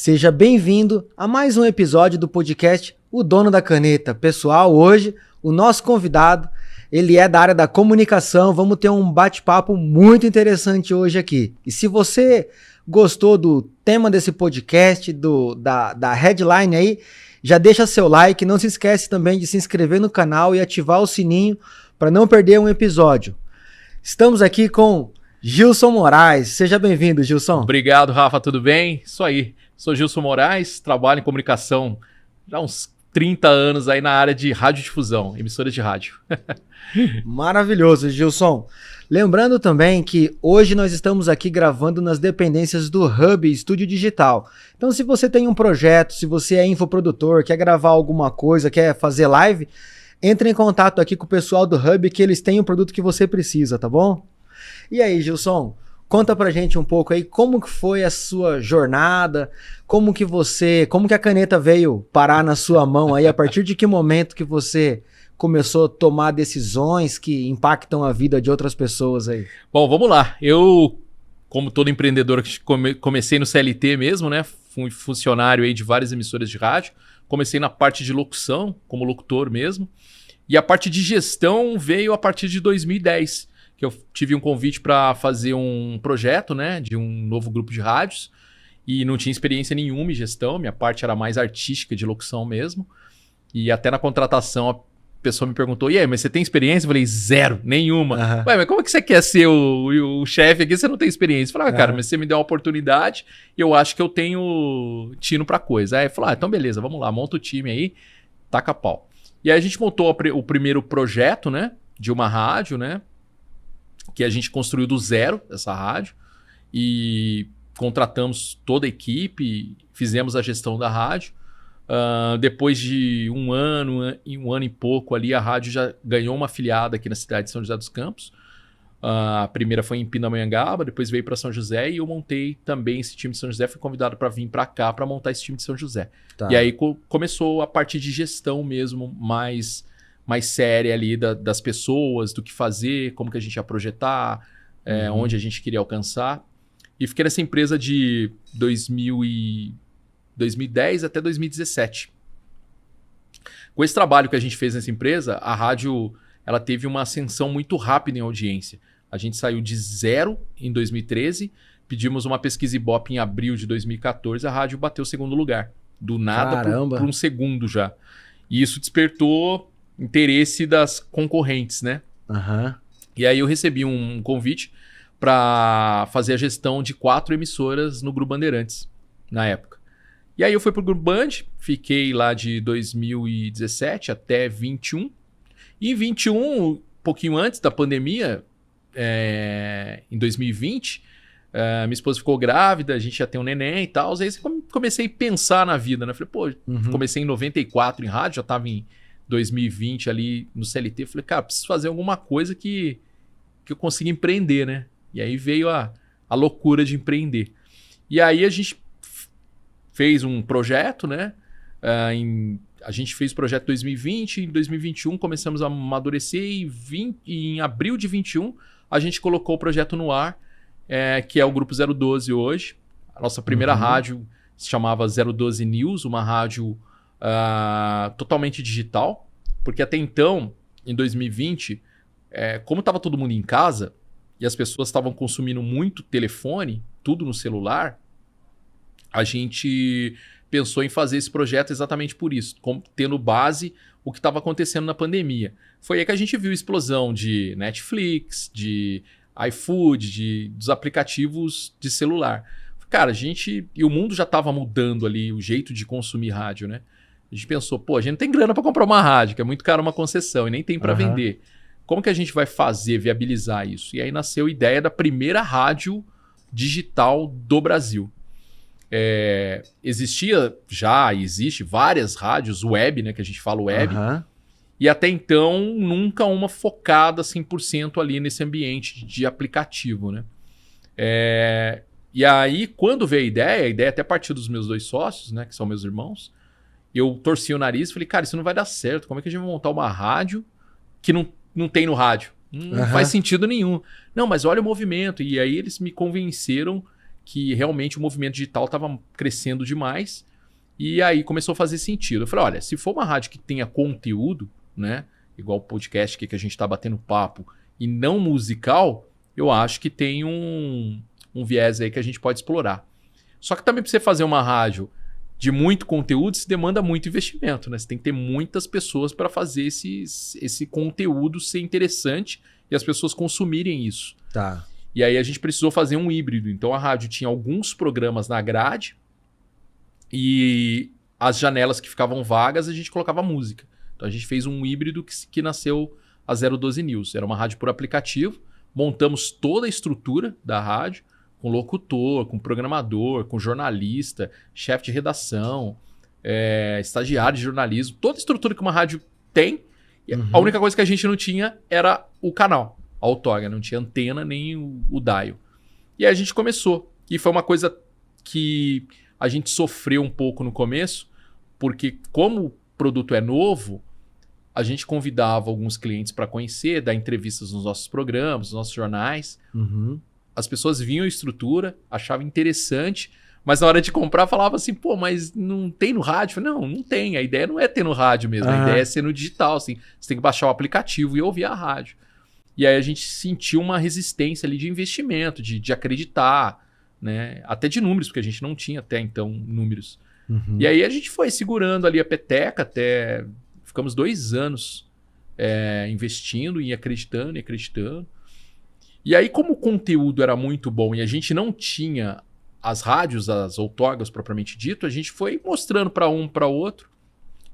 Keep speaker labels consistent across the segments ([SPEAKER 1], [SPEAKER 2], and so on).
[SPEAKER 1] Seja bem-vindo a mais um episódio do podcast O Dono da Caneta. Pessoal, hoje o nosso convidado, ele é da área da comunicação, vamos ter um bate-papo muito interessante hoje aqui. E se você gostou do tema desse podcast, da headline aí, já deixa seu like, não se esquece também de se inscrever no canal e ativar o sininho para não perder um episódio. Estamos aqui com Gilson Moraes. Seja bem-vindo, Gilson.
[SPEAKER 2] Obrigado, Rafa. Tudo bem? Isso aí. Sou Gilson Moraes, trabalho em comunicação já há uns 30 anos aí na área de radiodifusão, emissoras de rádio.
[SPEAKER 1] Maravilhoso, Gilson. Lembrando também que hoje nós estamos aqui gravando nas dependências do Hub Estúdio Digital. Então, se você tem um projeto, se você é infoprodutor, quer gravar alguma coisa, quer fazer live, entre em contato aqui com o pessoal do Hub que eles têm o produto que você precisa, tá bom? E aí, Gilson, conta pra gente um pouco aí como que foi a sua jornada, como que a caneta veio parar na sua mão aí, a partir de que momento que você começou a tomar decisões que impactam a vida de outras pessoas aí?
[SPEAKER 2] Bom, vamos lá. Eu, como todo empreendedor, comecei no CLT mesmo, né? Fui funcionário aí de várias emissoras de rádio. Comecei na parte de locução, como locutor mesmo. E a parte de gestão veio a partir de 2010, que eu tive um convite para fazer um projeto, né, de um novo grupo de rádios, e não tinha experiência nenhuma em gestão, minha parte era mais artística, de locução mesmo, e até na contratação a pessoa me perguntou, e aí, mas você tem experiência? Eu falei, zero, nenhuma.
[SPEAKER 1] Uhum.
[SPEAKER 2] Ué, mas como é que você quer ser o chefe aqui se você não tem experiência? Eu falei, cara, mas você me deu uma oportunidade, eu acho que eu tenho tino pra coisa. Aí ele falou, então beleza, vamos lá, monta o time aí, taca pau. E aí a gente montou o primeiro projeto, né, de uma rádio, né, que a gente construiu do zero, essa rádio, e contratamos toda a equipe, fizemos a gestão da rádio. Depois de um ano e pouco ali, a rádio já ganhou uma afiliada aqui na cidade de São José dos Campos. A primeira foi em Pindamonhangaba, depois veio para São José e eu montei também esse time de São José. Fui convidado para vir para cá para montar esse time de São José. Tá. E aí começou a parte de gestão mesmo, mais séria ali das pessoas, do que fazer, como que a gente ia projetar, onde a gente queria alcançar. E fiquei nessa empresa de 2010 até 2017. Com esse trabalho que a gente fez nessa empresa, a rádio ela teve uma ascensão muito rápida em audiência. A gente saiu de zero em 2013, pedimos uma pesquisa Ibope em abril de 2014, a rádio bateu o segundo lugar. Do nada para um segundo já. E isso despertou interesse das concorrentes, né?
[SPEAKER 1] Uhum.
[SPEAKER 2] E aí eu recebi um convite para fazer a gestão de 4 emissoras no Grupo Bandeirantes, na época. E aí eu fui pro Grupo Band, fiquei lá de 2017 até 21. E em 21, um pouquinho antes da pandemia, em 2020, minha esposa ficou grávida, a gente já tem um neném e tal. Aí comecei a pensar na vida, né? Falei, comecei em 94 em rádio, já estava em 2020 ali no CLT, falei, cara, preciso fazer alguma coisa que eu consiga empreender, né? E aí veio a loucura de empreender. E aí a gente fez um projeto, né? A gente fez o projeto em 2020, em 2021 começamos a amadurecer e em abril de 21 a gente colocou o projeto no ar, que é o Grupo 012 hoje. A nossa primeira rádio se chamava 012 News, uma rádio totalmente digital, porque até então, em 2020, como estava todo mundo em casa e as pessoas estavam consumindo muito telefone, tudo no celular, a gente pensou em fazer esse projeto exatamente por isso, tendo base o que estava acontecendo na pandemia. Foi aí que a gente viu a explosão de Netflix, de iFood, dos aplicativos de celular. Cara, e o mundo já estava mudando ali o jeito de consumir rádio, né? A gente pensou, a gente não tem grana para comprar uma rádio, que é muito caro uma concessão e nem tem para vender. Como que a gente vai viabilizar isso? E aí nasceu a ideia da primeira rádio digital do Brasil. Existe várias rádios web, né, que a gente fala web, e até então nunca uma focada 100% ali nesse ambiente de aplicativo, né? E aí, quando veio a ideia até partiu dos meus 2 sócios, né, que são meus irmãos, eu torci o nariz e falei, cara, isso não vai dar certo. Como é que a gente vai montar uma rádio que não tem no rádio? Não faz sentido nenhum. Não, mas olha o movimento. E aí eles me convenceram que realmente o movimento digital estava crescendo demais. E aí começou a fazer sentido. Eu falei, olha, se for uma rádio que tenha conteúdo, né? Igual o podcast aqui que a gente está batendo papo, e não musical, eu acho que tem um viés aí que a gente pode explorar. Só que também para você fazer uma rádio de muito conteúdo, se demanda muito investimento, né? Você tem que ter muitas pessoas para fazer esse conteúdo ser interessante e as pessoas consumirem isso.
[SPEAKER 1] Tá.
[SPEAKER 2] E aí a gente precisou fazer um híbrido. Então a rádio tinha alguns programas na grade e as janelas que ficavam vagas a gente colocava música. Então a gente fez um híbrido que nasceu a 012 News. Era uma rádio por aplicativo, montamos toda a estrutura da rádio, com locutor, com programador, com jornalista, chefe de redação, estagiário de jornalismo, toda a estrutura que uma rádio tem. Uhum. A única coisa que a gente não tinha era o canal, a outorga, não tinha antena nem o dial. E aí a gente começou. E foi uma coisa que a gente sofreu um pouco no começo, porque como o produto é novo, a gente convidava alguns clientes para conhecer, dar entrevistas nos nossos programas, nos nossos jornais.
[SPEAKER 1] Uhum.
[SPEAKER 2] As pessoas viam a estrutura, achavam interessante, mas na hora de comprar falava assim, pô, mas não tem no rádio? Eu falei, não tem. A ideia não é ter no rádio mesmo, a ideia é ser no digital. Assim, você tem que baixar o aplicativo e ouvir a rádio. E aí a gente sentiu uma resistência ali de investimento, de acreditar, né? Até de números, porque a gente não tinha até então números.
[SPEAKER 1] Uhum.
[SPEAKER 2] E aí a gente foi segurando ali a peteca até... Ficamos 2 anos investindo e acreditando. E aí, como o conteúdo era muito bom e a gente não tinha as rádios, as outorgas propriamente dito, a gente foi mostrando para um, para outro.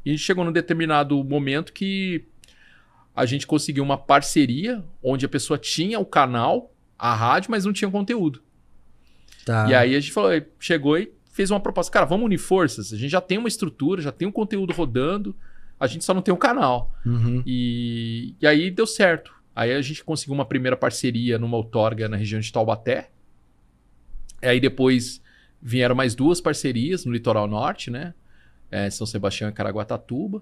[SPEAKER 2] E chegou num determinado momento que a gente conseguiu uma parceria onde a pessoa tinha o canal, a rádio, mas não tinha conteúdo.
[SPEAKER 1] Tá.
[SPEAKER 2] E aí a gente chegou e fez uma proposta. Cara, vamos unir forças. A gente já tem uma estrutura, já tem um conteúdo rodando, a gente só não tem um canal.
[SPEAKER 1] Uhum.
[SPEAKER 2] E aí deu certo. Aí a gente conseguiu uma primeira parceria numa outorga na região de Taubaté. Aí depois vieram mais 2 parcerias no litoral norte, né? São Sebastião e Caraguatatuba.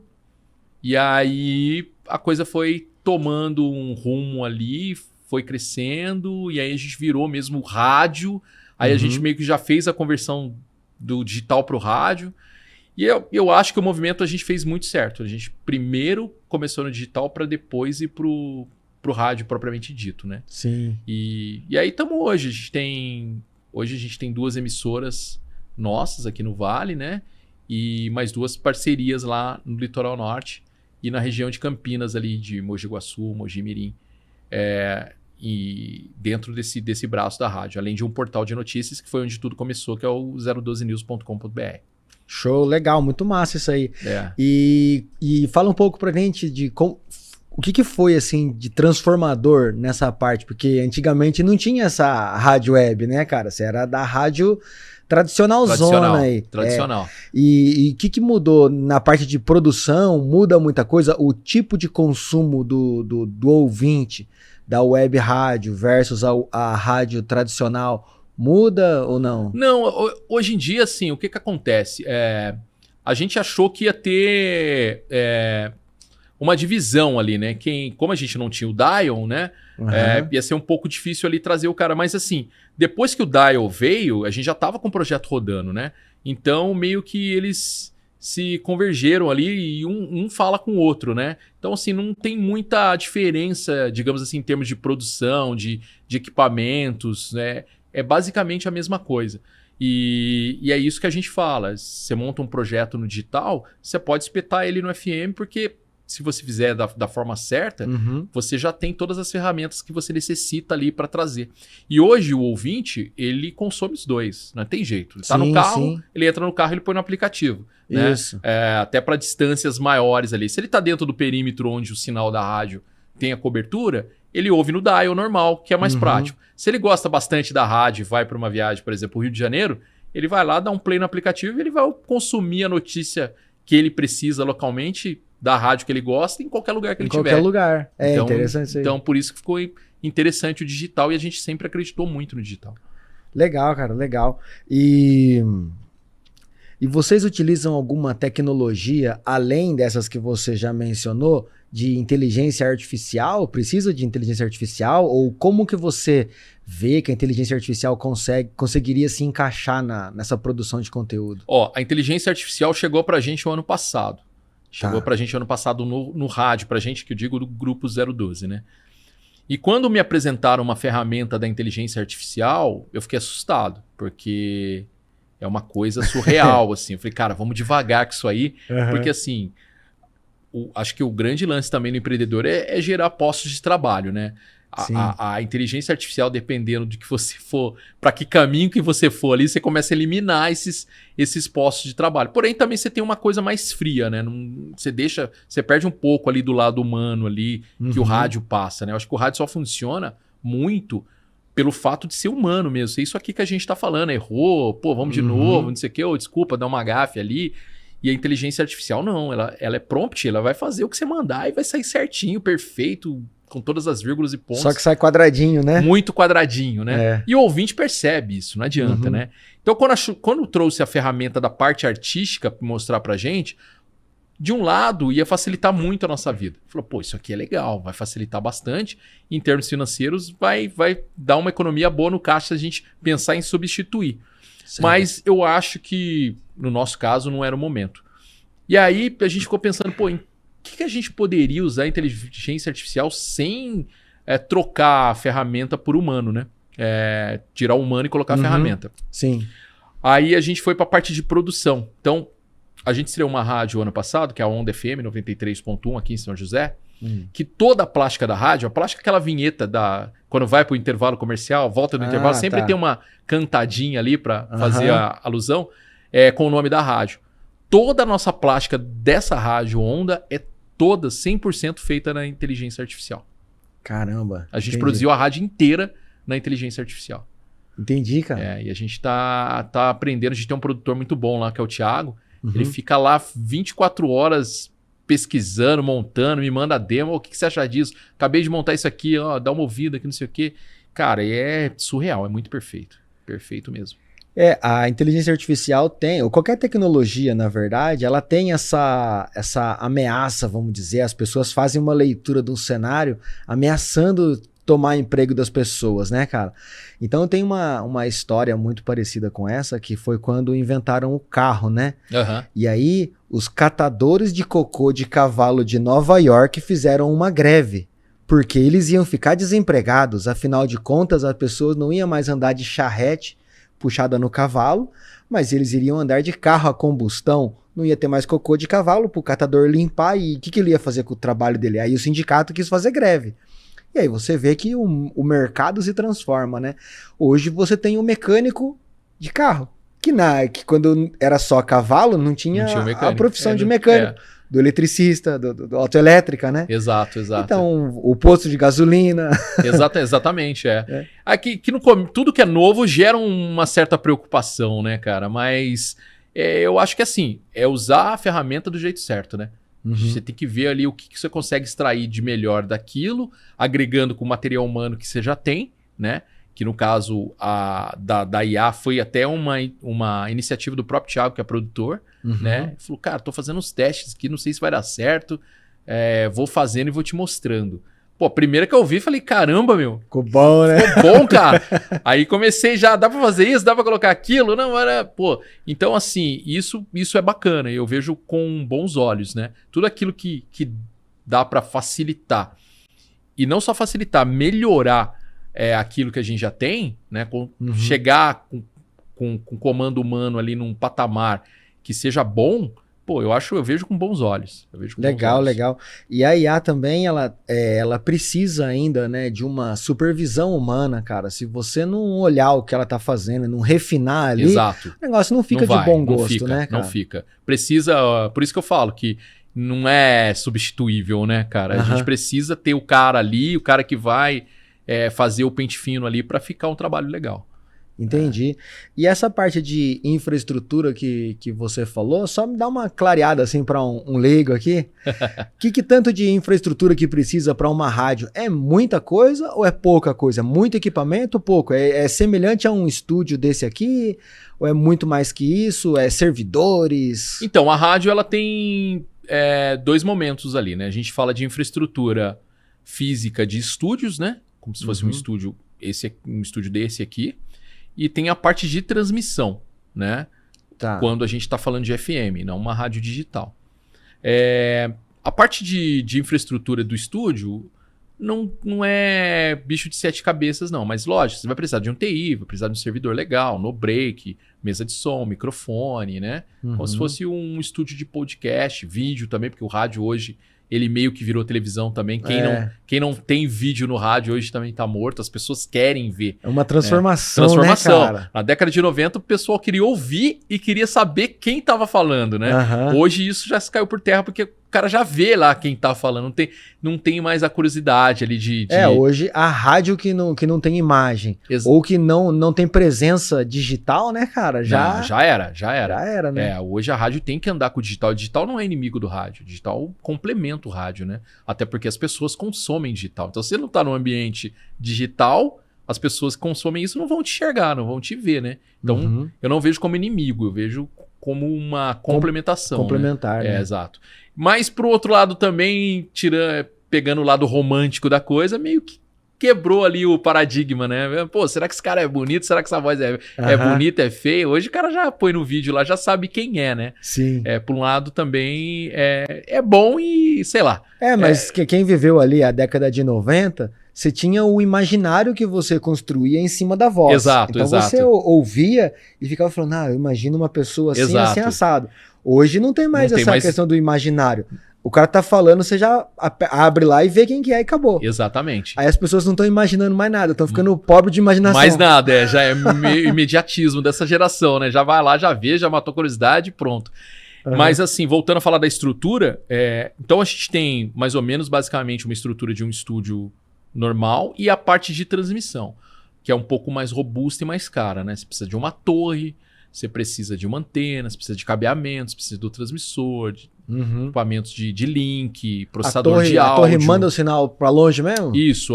[SPEAKER 2] E aí a coisa foi tomando um rumo ali, foi crescendo, e aí a gente virou mesmo rádio. Aí a gente meio que já fez a conversão do digital para o rádio. E eu acho que o movimento a gente fez muito certo. A gente primeiro começou no digital para depois ir pro rádio propriamente dito, né?
[SPEAKER 1] Sim.
[SPEAKER 2] E aí estamos hoje. Hoje a gente tem 2 emissoras nossas aqui no Vale, né? E mais 2 parcerias lá no litoral norte e na região de Campinas ali, de Mogi Guaçu, Mogi Mirim. E dentro desse braço da rádio, além de um portal de notícias que foi onde tudo começou, que é o 012news.com.br.
[SPEAKER 1] Show, legal, muito massa isso aí. E fala um pouco pra gente de o que foi assim de transformador nessa parte, porque antigamente não tinha essa rádio web, né, cara? Você era da rádio tradicionalzona aí.
[SPEAKER 2] Tradicional.
[SPEAKER 1] E o que mudou na parte de produção? Muda muita coisa? O tipo de consumo do ouvinte da web rádio versus a rádio tradicional muda ou não?
[SPEAKER 2] Não, hoje em dia, assim, o que acontece? A gente achou que ia ter uma divisão ali, né? Como a gente não tinha o dial, né? Ia ser um pouco difícil ali trazer o cara. Mas assim, depois que o dial veio, a gente já estava com o projeto rodando, né? Então, meio que eles se convergeram ali e um fala com o outro, né? Então, assim, não tem muita diferença, digamos assim, em termos de produção, de equipamentos, né? É basicamente a mesma coisa. E é isso que a gente fala. Você monta um projeto no digital, você pode espetar ele no FM, porque se você fizer da forma certa, você já tem todas as ferramentas que você necessita ali para trazer. E hoje o ouvinte, ele consome os dois, não tem jeito. Ele está no carro, ele entra no carro, ele põe no aplicativo. Né?
[SPEAKER 1] Isso.
[SPEAKER 2] Até para distâncias maiores ali. Se ele está dentro do perímetro onde o sinal da rádio tem a cobertura, ele ouve no dial normal, que é mais prático. Se ele gosta bastante da rádio e vai para uma viagem, por exemplo, Rio de Janeiro, ele vai lá, dá um play no aplicativo e ele vai consumir a notícia que ele precisa localmente da rádio que ele gosta em qualquer lugar que ele tiver.
[SPEAKER 1] Em qualquer lugar.
[SPEAKER 2] Então,
[SPEAKER 1] interessante isso aí.
[SPEAKER 2] Então, por isso que ficou interessante o digital e a gente sempre acreditou muito no digital.
[SPEAKER 1] Legal, cara, legal. E vocês utilizam alguma tecnologia, além dessas que você já mencionou, de inteligência artificial? Precisa de inteligência artificial? Ou como que você vê que a inteligência artificial conseguiria se encaixar nessa produção de conteúdo?
[SPEAKER 2] Ó, a inteligência artificial chegou pra gente o ano passado. Chegou
[SPEAKER 1] Tá.
[SPEAKER 2] pra gente ano passado no rádio, pra gente, que eu digo do grupo 012, né? E quando me apresentaram uma ferramenta da inteligência artificial, eu fiquei assustado, porque é uma coisa surreal, assim. Eu falei, cara, vamos devagar com isso aí, porque assim, acho que o grande lance também no empreendedor é gerar postos de trabalho, né?
[SPEAKER 1] Sim.
[SPEAKER 2] A inteligência artificial, dependendo de que você for, para que caminho que você for ali, você começa a eliminar esses postos de trabalho. Porém, também você tem uma coisa mais fria, né? Você perde um pouco ali do lado humano ali que o rádio passa, né? Eu acho que o rádio só funciona muito pelo fato de ser humano mesmo. É isso aqui que a gente tá falando, errou, pô, vamos de novo, não sei o quê, ou desculpa, dá uma gafe ali. E a inteligência artificial não, ela é prompt, ela vai fazer o que você mandar e vai sair certinho, perfeito, com todas as vírgulas e pontos.
[SPEAKER 1] Só que sai quadradinho, né?
[SPEAKER 2] Muito quadradinho, né?
[SPEAKER 1] É.
[SPEAKER 2] E o ouvinte percebe isso, não adianta, né? Então, quando eu trouxe a ferramenta da parte artística para mostrar pra gente, de um lado ia facilitar muito a nossa vida. Falou, pô, isso aqui é legal, vai facilitar bastante. Em termos financeiros, vai dar uma economia boa no caixa se a gente pensar em substituir.
[SPEAKER 1] Certo.
[SPEAKER 2] Mas eu acho que, no nosso caso, não era o momento. E aí a gente ficou pensando, pô, em que a gente poderia usar a inteligência artificial sem trocar a ferramenta por humano, né? Tirar o humano e colocar a ferramenta.
[SPEAKER 1] Sim.
[SPEAKER 2] Aí a gente foi para a parte de produção. Então, a gente estreou uma rádio ano passado, que é a Onda FM 93.1 aqui em São José, que toda a plástica da rádio, a plástica é aquela vinheta quando vai para o intervalo comercial, volta do intervalo, sempre tem uma cantadinha ali para fazer a alusão, com o nome da rádio. Toda a nossa plástica dessa rádio Onda é toda 100% feita na inteligência artificial.
[SPEAKER 1] Caramba.
[SPEAKER 2] A gente produziu a rádio inteira na inteligência artificial.
[SPEAKER 1] Entendi, cara.
[SPEAKER 2] E a gente tá aprendendo. A gente tem um produtor muito bom lá, que é o Thiago. Ele fica lá 24 horas pesquisando, montando, me manda demo. O que você acha disso? Acabei de montar isso aqui, ó, dá uma ouvida aqui, não sei o quê. Cara, é surreal, é muito perfeito. Perfeito mesmo.
[SPEAKER 1] A inteligência artificial tem, ou qualquer tecnologia, na verdade, ela tem essa ameaça, vamos dizer. As pessoas fazem uma leitura de um cenário ameaçando tomar emprego das pessoas, né, cara? Então tem uma história muito parecida com essa, que foi quando inventaram o carro, né? E aí, os catadores de cocô de cavalo de Nova York fizeram uma greve, porque eles iam ficar desempregados. Afinal de contas, as pessoas não iam mais andar de charrete puxada no cavalo, mas eles iriam andar de carro a combustão, não ia ter mais cocô de cavalo para o catador limpar, e o que ele ia fazer com o trabalho dele? Aí o sindicato quis fazer greve. E aí você vê que o mercado se transforma, né? Hoje você tem um mecânico de carro, que quando era só cavalo, não tinha a profissão de mecânico. Do eletricista, do autoelétrica, né?
[SPEAKER 2] Exato.
[SPEAKER 1] Então, o posto de gasolina.
[SPEAKER 2] Exatamente. Aqui, tudo que é novo gera uma certa preocupação, né, cara? Mas eu acho que assim, é usar a ferramenta do jeito certo, né? Você tem que ver ali o que você consegue extrair de melhor daquilo, agregando com o material humano que você já tem, né? Que no caso da IA foi até uma iniciativa do próprio Thiago, que é produtor, né? Ele falou, cara, tô fazendo uns testes aqui, não sei se vai dar certo, vou fazendo e vou te mostrando. Pô, a primeira que eu vi, falei, caramba, meu.
[SPEAKER 1] Ficou bom, né?
[SPEAKER 2] Ficou bom, cara. Aí comecei já, dá pra fazer isso? Dá pra colocar aquilo? Não, era... Pô, então assim, isso é bacana. Eu vejo com bons olhos, né? Tudo aquilo que dá pra facilitar. E não só facilitar, melhorar aquilo que a gente já tem, né? Chegar com comando humano ali num patamar que seja bom... Pô, eu vejo com bons olhos. Legal.
[SPEAKER 1] E a IA também, ela precisa ainda, né, de uma supervisão humana, cara. Se você não olhar o que ela tá fazendo, não refinar ali,
[SPEAKER 2] exato,
[SPEAKER 1] o negócio não fica de bom gosto, né, cara?
[SPEAKER 2] Não fica. Precisa, por isso que eu falo que não é substituível, né, cara? A gente precisa ter o cara ali, o cara que vai fazer o pente fino ali para ficar um trabalho legal.
[SPEAKER 1] Entendi. E essa parte de infraestrutura que você falou, só me dá uma clareada assim para um leigo aqui. que tanto de infraestrutura que precisa para uma rádio? É muita coisa ou é pouca coisa? Muito equipamento ou pouco? É semelhante a um estúdio desse aqui? Ou é muito mais que isso? É servidores?
[SPEAKER 2] Então, a rádio ela tem dois momentos ali, né? A gente fala de infraestrutura física de estúdios, né? Como se fosse um estúdio desse aqui. E tem a parte de transmissão, né?
[SPEAKER 1] Tá.
[SPEAKER 2] Quando a gente está falando de FM, não uma rádio digital. A parte de infraestrutura do estúdio não é bicho de sete cabeças, não. Mas lógico, você vai precisar de um TI, vai precisar de um servidor legal, no break, mesa de som, microfone, né? Como se fosse um estúdio de podcast, vídeo também, porque o rádio hoje, ele meio que virou televisão também. Quem não tem vídeo no rádio hoje também tá morto. As pessoas querem ver.
[SPEAKER 1] É uma transformação,
[SPEAKER 2] transformação.
[SPEAKER 1] né, cara?
[SPEAKER 2] Na década de 90, o pessoal queria ouvir e queria saber quem tava falando, né? Hoje isso já se caiu por terra, porque o cara já vê lá quem tá falando. Não tem mais a curiosidade ali de...
[SPEAKER 1] Hoje a rádio que não tem imagem ou que não tem presença digital, né, cara?
[SPEAKER 2] Já era. Já
[SPEAKER 1] era, né?
[SPEAKER 2] Hoje a rádio tem que andar com o digital. O digital não é inimigo do rádio. O digital complementa o rádio, né? Até porque as pessoas consomem digital. Então, se você não tá num ambiente digital, as pessoas que consomem isso não vão te enxergar, não vão te ver, né? Então, eu não vejo como inimigo, eu vejo como uma complementação.
[SPEAKER 1] Complementar, né?
[SPEAKER 2] Exato. Mas, pro outro lado também, pegando o lado romântico da coisa, meio que quebrou ali o paradigma, né? Pô, será que esse cara é bonito? Será que essa voz é bonita, é feia? Hoje o cara já põe no vídeo lá, já sabe quem é, né?
[SPEAKER 1] Sim.
[SPEAKER 2] Por um lado também é bom e, sei lá.
[SPEAKER 1] Mas quem viveu ali a década de 90, você tinha o imaginário que você construía em cima da voz.
[SPEAKER 2] Exato.
[SPEAKER 1] Você ouvia e ficava falando, eu imagino uma pessoa assim, assim, assado. Hoje não tem mais essa questão do imaginário. O cara tá falando, você já abre lá e vê quem que é e acabou.
[SPEAKER 2] Exatamente.
[SPEAKER 1] Aí as pessoas não estão imaginando mais nada, estão ficando pobre de imaginação.
[SPEAKER 2] Mais nada, já é imediatismo dessa geração, né? Já vai lá, já vê, já matou curiosidade e pronto. Mas assim, voltando a falar da estrutura, então a gente tem mais ou menos, basicamente, uma estrutura de um estúdio normal e a parte de transmissão, que é um pouco mais robusta e mais cara, né? Você precisa de uma torre, você precisa de uma antena, você precisa de cabeamentos, precisa do transmissor, de equipamentos de link, processador de áudio.
[SPEAKER 1] A torre manda o sinal para longe mesmo?
[SPEAKER 2] Isso.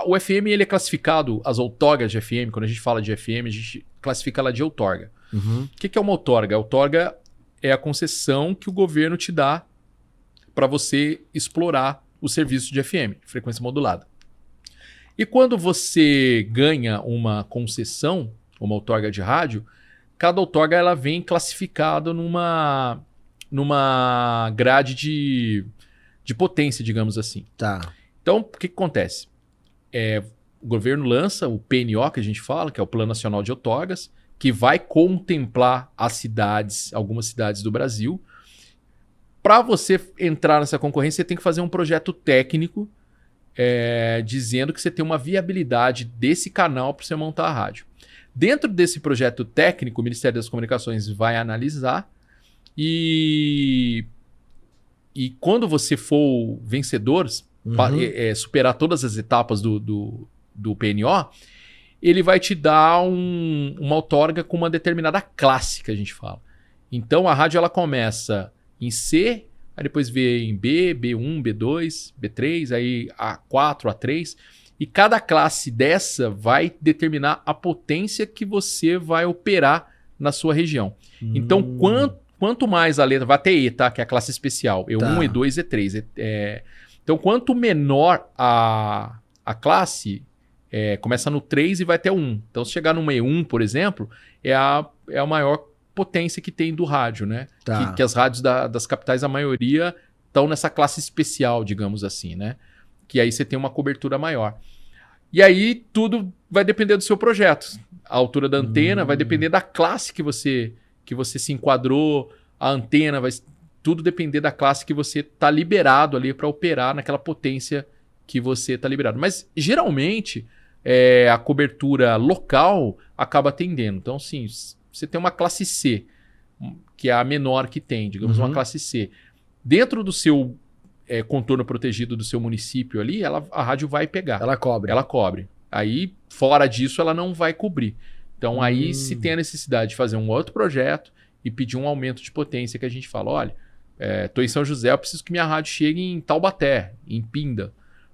[SPEAKER 2] O FM ele é classificado, as outorgas de FM, quando a gente fala de FM, a gente classifica ela de outorga. O que é uma outorga? A outorga é a concessão que o governo te dá para você explorar o serviço de FM, frequência modulada. E quando você ganha uma concessão, uma outorga de rádio, cada outorga ela vem classificada numa grade de potência, digamos assim.
[SPEAKER 1] Tá.
[SPEAKER 2] Então, o que acontece? O governo lança o PNO, que a gente fala, que é o Plano Nacional de Outorgas, que vai contemplar algumas cidades do Brasil. Para você entrar nessa concorrência, você tem que fazer um projeto técnico dizendo que você tem uma viabilidade desse canal para você montar a rádio. Dentro desse projeto técnico, o Ministério das Comunicações vai analisar e quando você for vencedor, superar todas as etapas do PNO, ele vai te dar uma outorga com uma determinada classe, que a gente fala. Então, a rádio ela começa em C, aí depois vê em B, B1, B2, B3, aí A4, A3... E cada classe dessa vai determinar a potência que você vai operar na sua região. Então, quanto mais a letra... Vai até E, tá? Que é a classe especial. E1, E2, E3. Então, quanto menor a classe, começa no 3 e vai até 1. Então, se chegar no E1, por exemplo, é a maior potência que tem do rádio, né?
[SPEAKER 1] Tá.
[SPEAKER 2] Que as rádios das capitais, a maioria, estão nessa classe especial, digamos assim, né? Que aí você tem uma cobertura maior. E aí tudo vai depender do seu projeto. A altura da antena vai depender da classe que você se enquadrou, a antena vai tudo depender da classe que você está liberado ali para operar naquela potência que você está liberado. Mas geralmente a cobertura local acaba atendendo. Então, sim, você tem uma classe C, que é a menor que tem, digamos, uma classe C. Dentro do seu contorno protegido do seu município ali, a rádio vai pegar.
[SPEAKER 1] Ela cobre.
[SPEAKER 2] Ela cobre. Aí, fora disso, ela não vai cobrir. Então, aí se tem a necessidade de fazer um outro projeto e pedir um aumento de potência, que a gente fala, olha, estou em São José, eu preciso que minha rádio chegue em Taubaté, em Pinda.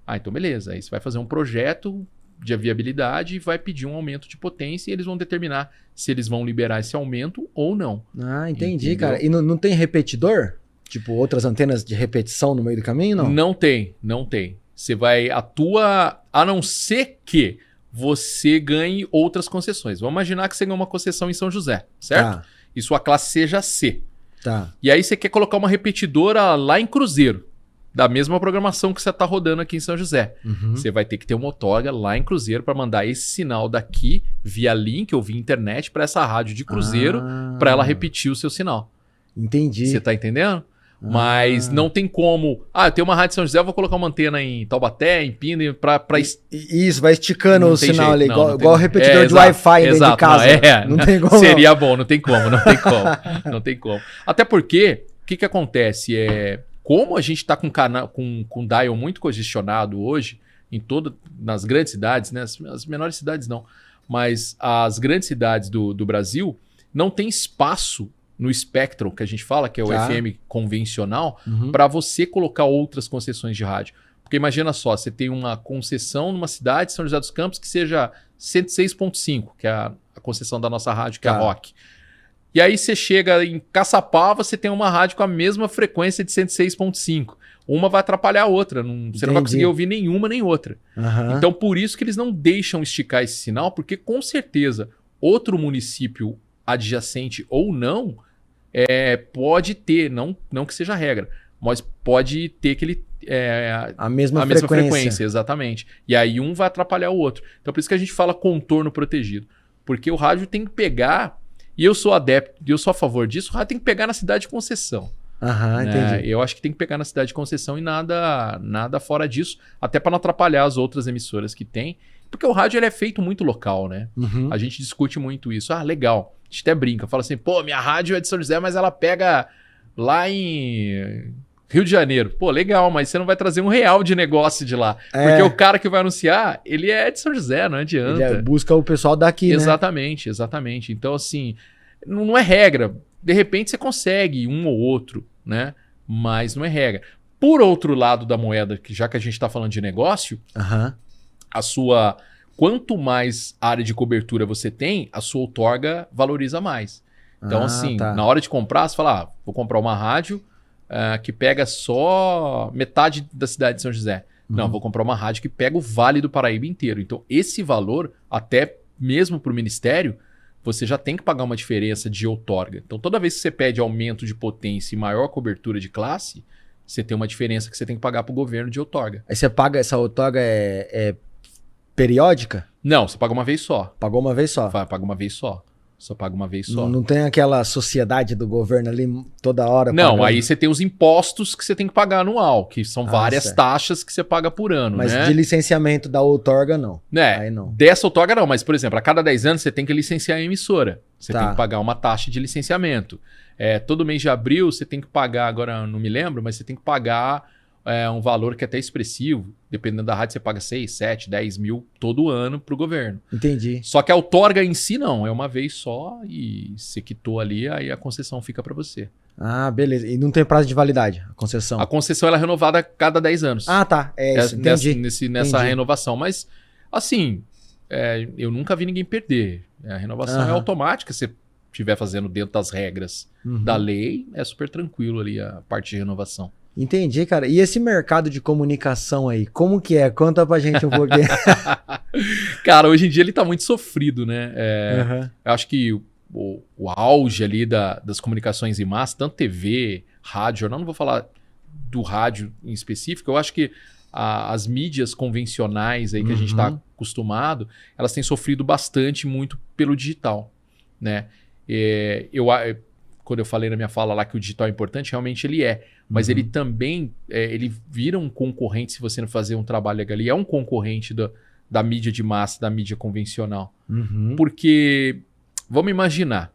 [SPEAKER 2] Então beleza. Aí você vai fazer um projeto de viabilidade e vai pedir um aumento de potência e eles vão determinar se eles vão liberar esse aumento ou não.
[SPEAKER 1] Entendi,
[SPEAKER 2] Entendeu?
[SPEAKER 1] cara. E não tem repetidor? Tipo, outras antenas de repetição no meio do caminho, não?
[SPEAKER 2] Não tem, não tem. Você vai, a não ser que você ganhe outras concessões. Vamos imaginar que você ganhou uma concessão em São José, certo?
[SPEAKER 1] Tá.
[SPEAKER 2] E sua classe seja C.
[SPEAKER 1] Tá.
[SPEAKER 2] E aí você quer colocar uma repetidora lá em Cruzeiro, da mesma programação que você está rodando aqui em São José.
[SPEAKER 1] Uhum.
[SPEAKER 2] Você vai ter que ter uma outorga lá em Cruzeiro para mandar esse sinal daqui via link ou via internet para essa rádio de Cruzeiro para ela repetir o seu sinal.
[SPEAKER 1] Entendi.
[SPEAKER 2] Você tá entendendo? Mas não tem como. Ah, eu tenho uma rádio em São José, eu vou colocar uma antena em Taubaté, em Pina, pra
[SPEAKER 1] Isso, vai esticando
[SPEAKER 2] Não
[SPEAKER 1] o
[SPEAKER 2] tem
[SPEAKER 1] sinal
[SPEAKER 2] jeito,
[SPEAKER 1] ali,
[SPEAKER 2] não
[SPEAKER 1] igual o
[SPEAKER 2] tem-
[SPEAKER 1] repetidor de
[SPEAKER 2] exato,
[SPEAKER 1] Wi-Fi dentro de
[SPEAKER 2] exato,
[SPEAKER 1] casa.
[SPEAKER 2] Não,
[SPEAKER 1] Não tem como.
[SPEAKER 2] seria bom, não tem como, não tem como. Não tem como. Até porque, o que acontece? Como a gente tá com com dial muito congestionado hoje, nas grandes cidades, né? As menores cidades não, mas as grandes cidades do Brasil não tem espaço no Spectrum, que a gente fala, que é o
[SPEAKER 1] Tá.
[SPEAKER 2] FM convencional,
[SPEAKER 1] Uhum.
[SPEAKER 2] para você colocar outras concessões de rádio. Porque imagina só, você tem uma concessão numa cidade, São José dos Campos, que seja 106.5, que é a concessão da nossa rádio, que é a
[SPEAKER 1] Tá.
[SPEAKER 2] Rock. E aí você chega em Caçapava, você tem uma rádio com a mesma frequência de 106.5. Uma vai atrapalhar a outra, você não vai
[SPEAKER 1] Entendi.
[SPEAKER 2] conseguir ouvir nenhuma nem outra.
[SPEAKER 1] Aham.
[SPEAKER 2] Então por isso que eles não deixam esticar esse sinal, porque com certeza outro município adjacente ou não pode ter, não que seja regra, mas pode ter
[SPEAKER 1] A mesma
[SPEAKER 2] a mesma
[SPEAKER 1] frequência.
[SPEAKER 2] frequência, exatamente. E aí um vai atrapalhar o outro. Então por isso que a gente fala contorno protegido. Porque o rádio tem que pegar, e eu sou adepto, eu sou a favor disso, o rádio tem que pegar na cidade de concessão.
[SPEAKER 1] Aham,
[SPEAKER 2] Né?
[SPEAKER 1] entendi.
[SPEAKER 2] Eu acho que tem que pegar na cidade de concessão e nada fora disso, até para não atrapalhar as outras emissoras que tem. Porque o rádio ele é feito muito local, né?
[SPEAKER 1] Uhum.
[SPEAKER 2] A gente discute muito isso. Ah, legal. A gente até brinca. Fala assim, pô, minha rádio é de São José, mas ela pega lá em Rio de Janeiro. Pô, legal, mas você não vai trazer R$1 de negócio de lá. Porque o cara que vai anunciar, ele é de São José, não adianta.
[SPEAKER 1] Ele busca o pessoal daqui, né?
[SPEAKER 2] Exatamente, exatamente. Então, assim, não é regra. De repente você consegue um ou outro, né? Mas não é regra. Por outro lado da moeda, que já que a gente está falando de negócio,
[SPEAKER 1] Aham.
[SPEAKER 2] quanto mais área de cobertura você tem, a sua outorga valoriza mais. Então, assim,
[SPEAKER 1] tá.
[SPEAKER 2] na hora de comprar, você fala, vou comprar uma rádio que pega só metade da cidade de São José. Não, vou comprar uma rádio que pega o Vale do Paraíba inteiro. Então, esse valor, até mesmo para o Ministério, você já tem que pagar uma diferença de outorga. Então, toda vez que você pede aumento de potência e maior cobertura de classe, você tem uma diferença que você tem que pagar para o governo de outorga.
[SPEAKER 1] Aí você paga, essa outorga é periódica?
[SPEAKER 2] Não, você paga uma vez só.
[SPEAKER 1] Pagou uma vez só?
[SPEAKER 2] Paga uma vez só. Só paga uma vez só.
[SPEAKER 1] Não tem aquela sociedade do governo ali toda hora?
[SPEAKER 2] Não,
[SPEAKER 1] pagando?
[SPEAKER 2] aí você tem os impostos que você tem que pagar anual, que são várias
[SPEAKER 1] certo.
[SPEAKER 2] taxas que você paga por ano,
[SPEAKER 1] Mas
[SPEAKER 2] né?
[SPEAKER 1] de licenciamento da outorga, não. Aí não.
[SPEAKER 2] Dessa outorga não, mas, por exemplo, a cada 10 anos você tem que licenciar a emissora. Você
[SPEAKER 1] Tá.
[SPEAKER 2] tem que pagar uma taxa de licenciamento. Todo mês de abril você tem que pagar, agora não me lembro, mas você tem que pagar um valor que é até expressivo. Dependendo da rádio, você paga 6, 7, 10 mil todo ano para o governo.
[SPEAKER 1] Entendi.
[SPEAKER 2] Só que a outorga em si não, é uma vez só e se quitou ali, aí a concessão fica para você.
[SPEAKER 1] Ah, beleza. E não tem prazo de validade, a concessão?
[SPEAKER 2] A concessão ela é renovada a cada 10 anos.
[SPEAKER 1] Ah, tá. É isso, entendi.
[SPEAKER 2] Nessa
[SPEAKER 1] Entendi.
[SPEAKER 2] renovação. Mas, assim, eu nunca vi ninguém perder. A renovação é
[SPEAKER 1] Aham.
[SPEAKER 2] automática. Se você estiver fazendo dentro das regras
[SPEAKER 1] Uhum.
[SPEAKER 2] da lei, é super tranquilo ali a parte de renovação.
[SPEAKER 1] Entendi, cara. E esse mercado de comunicação aí, como que é? Conta pra gente um pouquinho.
[SPEAKER 2] Cara, hoje em dia ele tá muito sofrido, né?
[SPEAKER 1] Aham.
[SPEAKER 2] Eu acho que o auge ali das comunicações em massa, tanto TV, rádio, jornal, não vou falar do rádio em específico, eu acho que as mídias convencionais aí que a gente está acostumado, elas têm sofrido bastante muito pelo digital, né? Quando eu falei na minha fala lá que o digital é importante, realmente ele é. Mas ele também, ele vira um concorrente, se você não fazer um trabalho ali, é um concorrente da mídia de massa, da mídia convencional.
[SPEAKER 1] Uhum.
[SPEAKER 2] Porque, vamos imaginar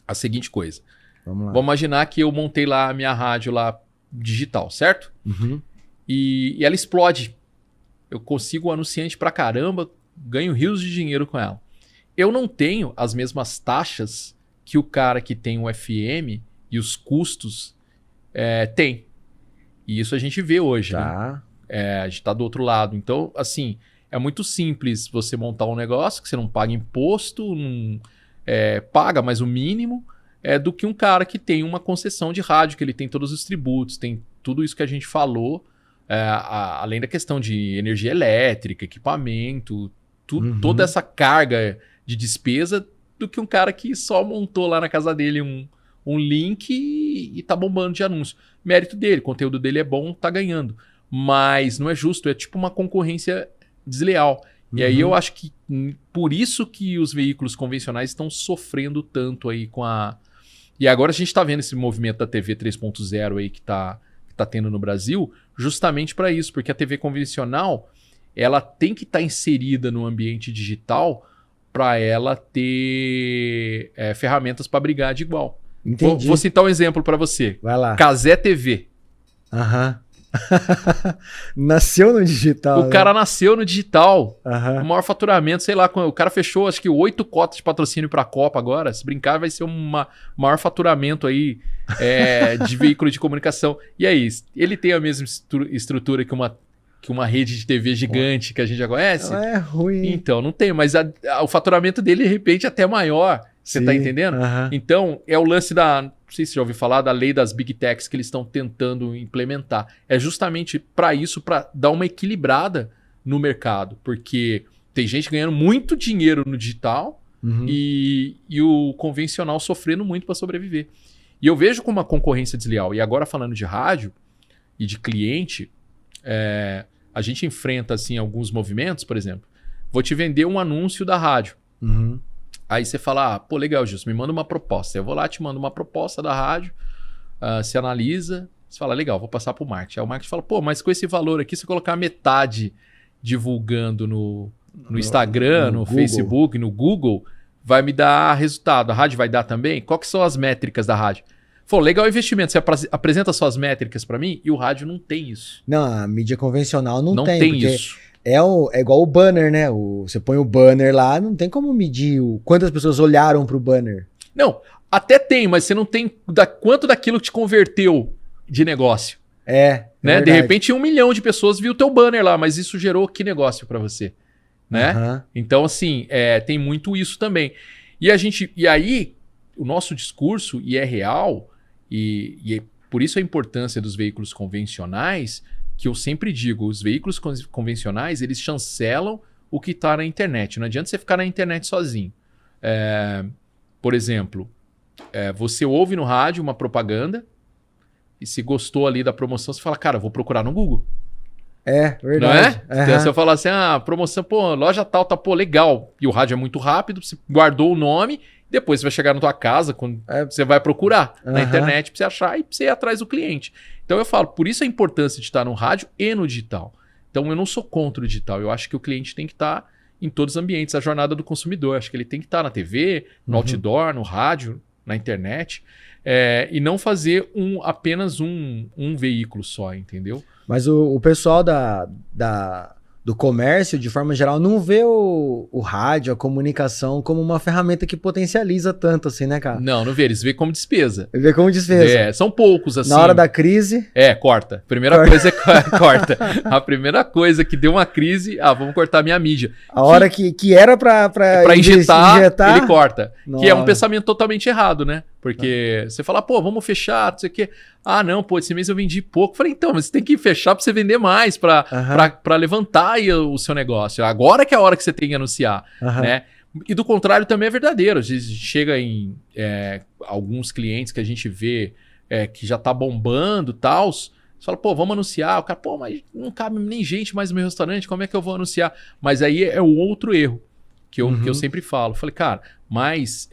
[SPEAKER 2] a seguinte coisa.
[SPEAKER 1] Vamos lá.
[SPEAKER 2] Vamos imaginar que eu montei lá a minha rádio lá digital, certo?
[SPEAKER 1] Uhum.
[SPEAKER 2] E ela explode. Eu consigo um anunciante pra caramba, ganho rios de dinheiro com ela. Eu não tenho as mesmas taxas que o cara que tem o FM e os custos tem. E isso a gente vê hoje, né?
[SPEAKER 1] Tá.
[SPEAKER 2] A gente tá do outro lado. Então, assim, é muito simples você montar um negócio que você não paga imposto, não paga mais o mínimo, do que um cara que tem uma concessão de rádio, que ele tem todos os tributos, tem tudo isso que a gente falou, além da questão de energia elétrica, equipamento, toda essa carga de despesa, do que um cara que só montou lá na casa dele um link e tá bombando de anúncio. Mérito dele, o conteúdo dele é bom, tá ganhando. Mas não é justo, é tipo uma concorrência desleal. E aí eu acho que por isso que os veículos convencionais estão sofrendo tanto aí com a... E agora a gente está vendo esse movimento da TV 3.0 aí que tá tendo no Brasil, justamente para isso, porque a TV convencional ela tem que estar inserida no ambiente digital para ela ter ferramentas para brigar de igual.
[SPEAKER 1] Entendi.
[SPEAKER 2] Vou citar um exemplo para você.
[SPEAKER 1] Vai lá.
[SPEAKER 2] Cazé TV.
[SPEAKER 1] Aham. Nasceu no digital.
[SPEAKER 2] O cara nasceu no digital.
[SPEAKER 1] Aham.
[SPEAKER 2] O maior faturamento, sei lá, o cara fechou acho que 8 cotas de patrocínio para a Copa agora. Se brincar, vai ser um maior faturamento aí de veículo de comunicação. E é isso. Ele tem a mesma estrutura que uma rede de TV gigante que a gente já conhece.
[SPEAKER 1] Não é ruim.
[SPEAKER 2] Então, não tem, mas o faturamento dele, de repente, é até maior. Você tá entendendo? Então, é o lance não sei se você já ouviu falar, da lei das Big Techs que eles estão tentando implementar. É justamente para isso, para dar uma equilibrada no mercado. Porque tem gente ganhando muito dinheiro no digital e o convencional sofrendo muito para sobreviver. E eu vejo como uma concorrência desleal. E agora, falando de rádio e de cliente, a gente enfrenta assim, alguns movimentos, por exemplo. Vou te vender um anúncio da rádio. Aí você fala, pô, legal, Gilson, me manda uma proposta. Eu vou lá, te mando uma proposta da rádio, você analisa, você fala, legal, vou passar para o marketing. Aí o marketing fala, pô, mas com esse valor aqui, se eu colocar metade divulgando no Instagram, no Facebook, no Google, vai me dar resultado. A rádio vai dar também? Qual que são as métricas da rádio? Falou, legal o investimento, você apresenta suas métricas para mim? E o rádio não tem isso.
[SPEAKER 1] Não, a mídia convencional não tem.
[SPEAKER 2] Não tem isso.
[SPEAKER 1] É igual o banner, né? Você põe o banner lá, não tem como medir quantas pessoas olharam pro banner.
[SPEAKER 2] Não, até tem, mas você não tem quanto daquilo te converteu de negócio. Né? De repente 1 milhão de pessoas viu o teu banner lá, mas isso gerou que negócio para você? Né? Então, assim, tem muito isso também. E aí, o nosso discurso, e é real, e por isso a importância dos veículos convencionais, que eu sempre digo, os veículos convencionais, eles chancelam o que está na internet. Não adianta você ficar na internet sozinho. Por exemplo, você ouve no rádio uma propaganda e se gostou ali da promoção, você fala, cara, vou procurar no Google.
[SPEAKER 1] Verdade.
[SPEAKER 2] Não é? Então você fala assim, promoção, pô, loja tal, tá, pô, legal. E o rádio é muito rápido, você guardou o nome, depois você vai chegar na tua casa, quando você vai procurar na internet pra você achar e pra você ir atrás do cliente. Então eu falo, por isso a importância de estar no rádio e no digital. Então eu não sou contra o digital, eu acho que o cliente tem que estar em todos os ambientes, a jornada do consumidor. Acho que ele tem que estar na TV, no outdoor, no rádio, na internet, e não fazer apenas um veículo só, entendeu?
[SPEAKER 1] Mas o pessoal do comércio, de forma geral, não vê o rádio, a comunicação, como uma ferramenta que potencializa tanto assim, né, cara?
[SPEAKER 2] Não vê. Eles vê como despesa.
[SPEAKER 1] Vê como despesa.
[SPEAKER 2] São poucos, assim.
[SPEAKER 1] Na hora da crise...
[SPEAKER 2] corta. Primeira coisa é corta. A primeira coisa que deu uma crise, vamos cortar minha mídia.
[SPEAKER 1] A hora que era pra
[SPEAKER 2] injetar, ele corta.
[SPEAKER 1] Nossa.
[SPEAKER 2] Que é um pensamento totalmente errado, né? Porque você fala, pô, vamos fechar, não sei o quê. Não, pô, esse mês eu vendi pouco. Falei, então, mas você tem que fechar pra você vender mais, pra levantar aí o seu negócio. Agora que é a hora que você tem que anunciar, né? E do contrário também é verdadeiro. A gente chega em alguns clientes que a gente vê que já tá bombando e tal. Você fala, pô, vamos anunciar. O cara, pô, mas não cabe nem gente mais no meu restaurante, como é que eu vou anunciar? Mas aí é o outro erro que eu sempre falo. Falei, cara, mas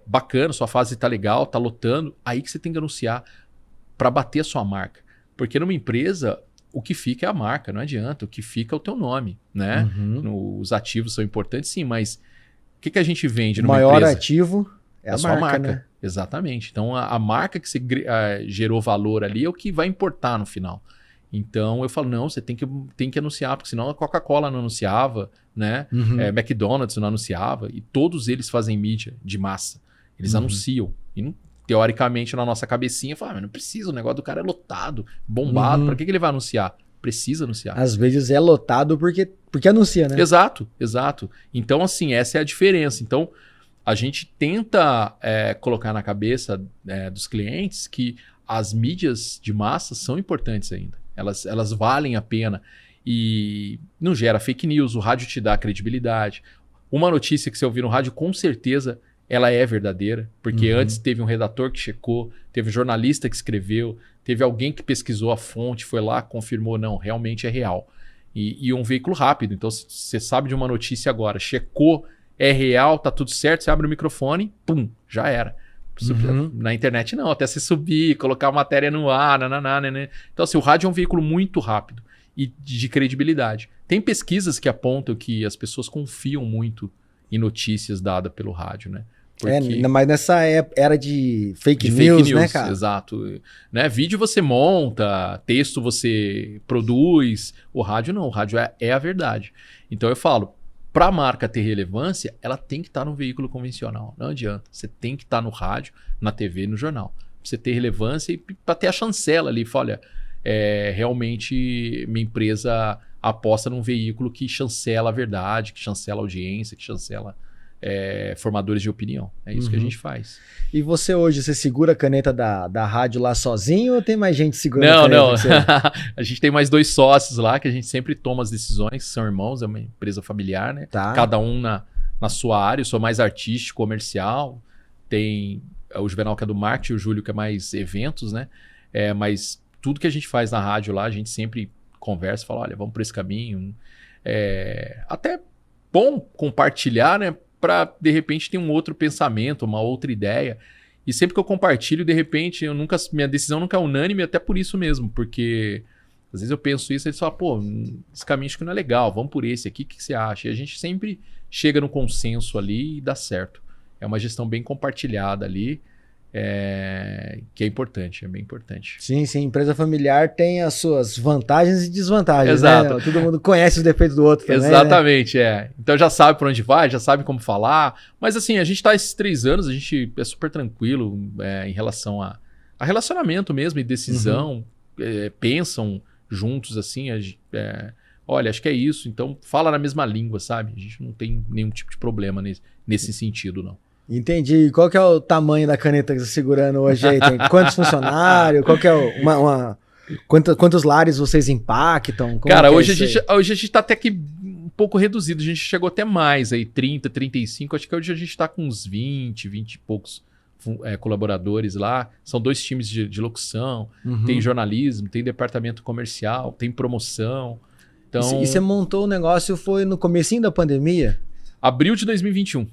[SPEAKER 2] bacana, sua fase tá legal, tá lotando, aí que você tem que anunciar para bater a sua marca. Porque numa empresa, o que fica é a marca, não adianta, o que fica é o teu nome, né? Os ativos são importantes, sim, mas o que a gente vende numa empresa?
[SPEAKER 1] O maior ativo é a
[SPEAKER 2] sua marca,
[SPEAKER 1] né?
[SPEAKER 2] Exatamente. Então, a marca que você gerou valor ali é o que vai importar no final. Então, eu falo, não, você tem que anunciar, porque senão a Coca-Cola não anunciava, né? McDonald's não anunciava, e todos eles fazem mídia de massa. Eles anunciam. E, teoricamente, na nossa cabecinha, fala, não precisa, o negócio do cara é lotado, bombado, para que ele vai anunciar? Precisa anunciar.
[SPEAKER 1] Às vezes é lotado porque anuncia, né?
[SPEAKER 2] Exato. Então, assim, essa é a diferença. Então, a gente tenta colocar na cabeça dos clientes que as mídias de massa são importantes ainda. Elas valem a pena e não gera fake news, o rádio te dá credibilidade. Uma notícia que você ouvir no rádio, com certeza, ela é verdadeira, porque antes teve um redator que checou, teve um jornalista que escreveu, teve alguém que pesquisou a fonte, foi lá, confirmou, não, realmente é real. E um veículo rápido, então se você sabe de uma notícia agora, checou, é real, tá tudo certo, você abre o microfone, pum, já era. Na internet não, até você subir, colocar a matéria no ar, né. Então assim, o rádio é um veículo muito rápido e de credibilidade. Tem pesquisas que apontam que as pessoas confiam muito em notícias dadas pelo rádio, né?
[SPEAKER 1] Mas nessa era de fake news, né, cara?
[SPEAKER 2] Exato. Né? Vídeo você monta, texto você produz, o rádio não, o rádio é a verdade. Então eu falo, para a marca ter relevância, ela tem que estar no veículo convencional, não adianta. Você tem que estar no rádio, na TV e no jornal. Pra você ter relevância e para ter a chancela ali, olha, realmente minha empresa aposta num veículo que chancela a verdade, que chancela a audiência, que chancela formadores de opinião. É isso que a gente faz.
[SPEAKER 1] E você hoje, você segura a caneta da rádio lá sozinho ou tem mais gente segurando a caneta?
[SPEAKER 2] Não. A gente tem mais 2 sócios lá que a gente sempre toma as decisões, são irmãos, é uma empresa familiar, né?
[SPEAKER 1] Tá.
[SPEAKER 2] Cada um na sua área. Eu sou mais artístico, comercial. Tem o Juvenal que é do marketing, o Júlio que é mais eventos, né? Mas tudo que a gente faz na rádio lá, a gente sempre conversa, fala, olha, vamos por esse caminho. Até bom compartilhar, né? Para, de repente, ter um outro pensamento, uma outra ideia. E sempre que eu compartilho, de repente, minha decisão nunca é unânime, até por isso mesmo, porque às vezes eu penso isso e eles falam, pô, esse caminho acho que não é legal, vamos por esse aqui, o que você acha? E a gente sempre chega no consenso ali e dá certo. É uma gestão bem compartilhada ali, que é bem importante.
[SPEAKER 1] Sim, empresa familiar tem as suas vantagens e desvantagens,
[SPEAKER 2] Exato.
[SPEAKER 1] né? Todo mundo conhece os defeitos do outro também,
[SPEAKER 2] exatamente, né? Então já sabe por onde vai, já sabe como falar, mas assim, a gente tá esses 3 anos, a gente é super tranquilo em relação a relacionamento mesmo e decisão, pensam juntos assim, olha, acho que é isso, então fala na mesma língua, sabe? A gente não tem nenhum tipo de problema nesse sentido, não.
[SPEAKER 1] Entendi. Qual que é o tamanho da caneta que você está segurando hoje aí? Tem quantos funcionários? Qual que é quantos lares vocês impactam?
[SPEAKER 2] Cara, hoje a gente tá até que um pouco reduzido. A gente chegou até mais aí, 30, 35. Acho que hoje a gente tá com uns 20 e poucos colaboradores lá. São 2 times de locução. Tem jornalismo, tem departamento comercial, tem promoção. Então,
[SPEAKER 1] e você montou o negócio, foi no comecinho da pandemia?
[SPEAKER 2] Abril de 2021.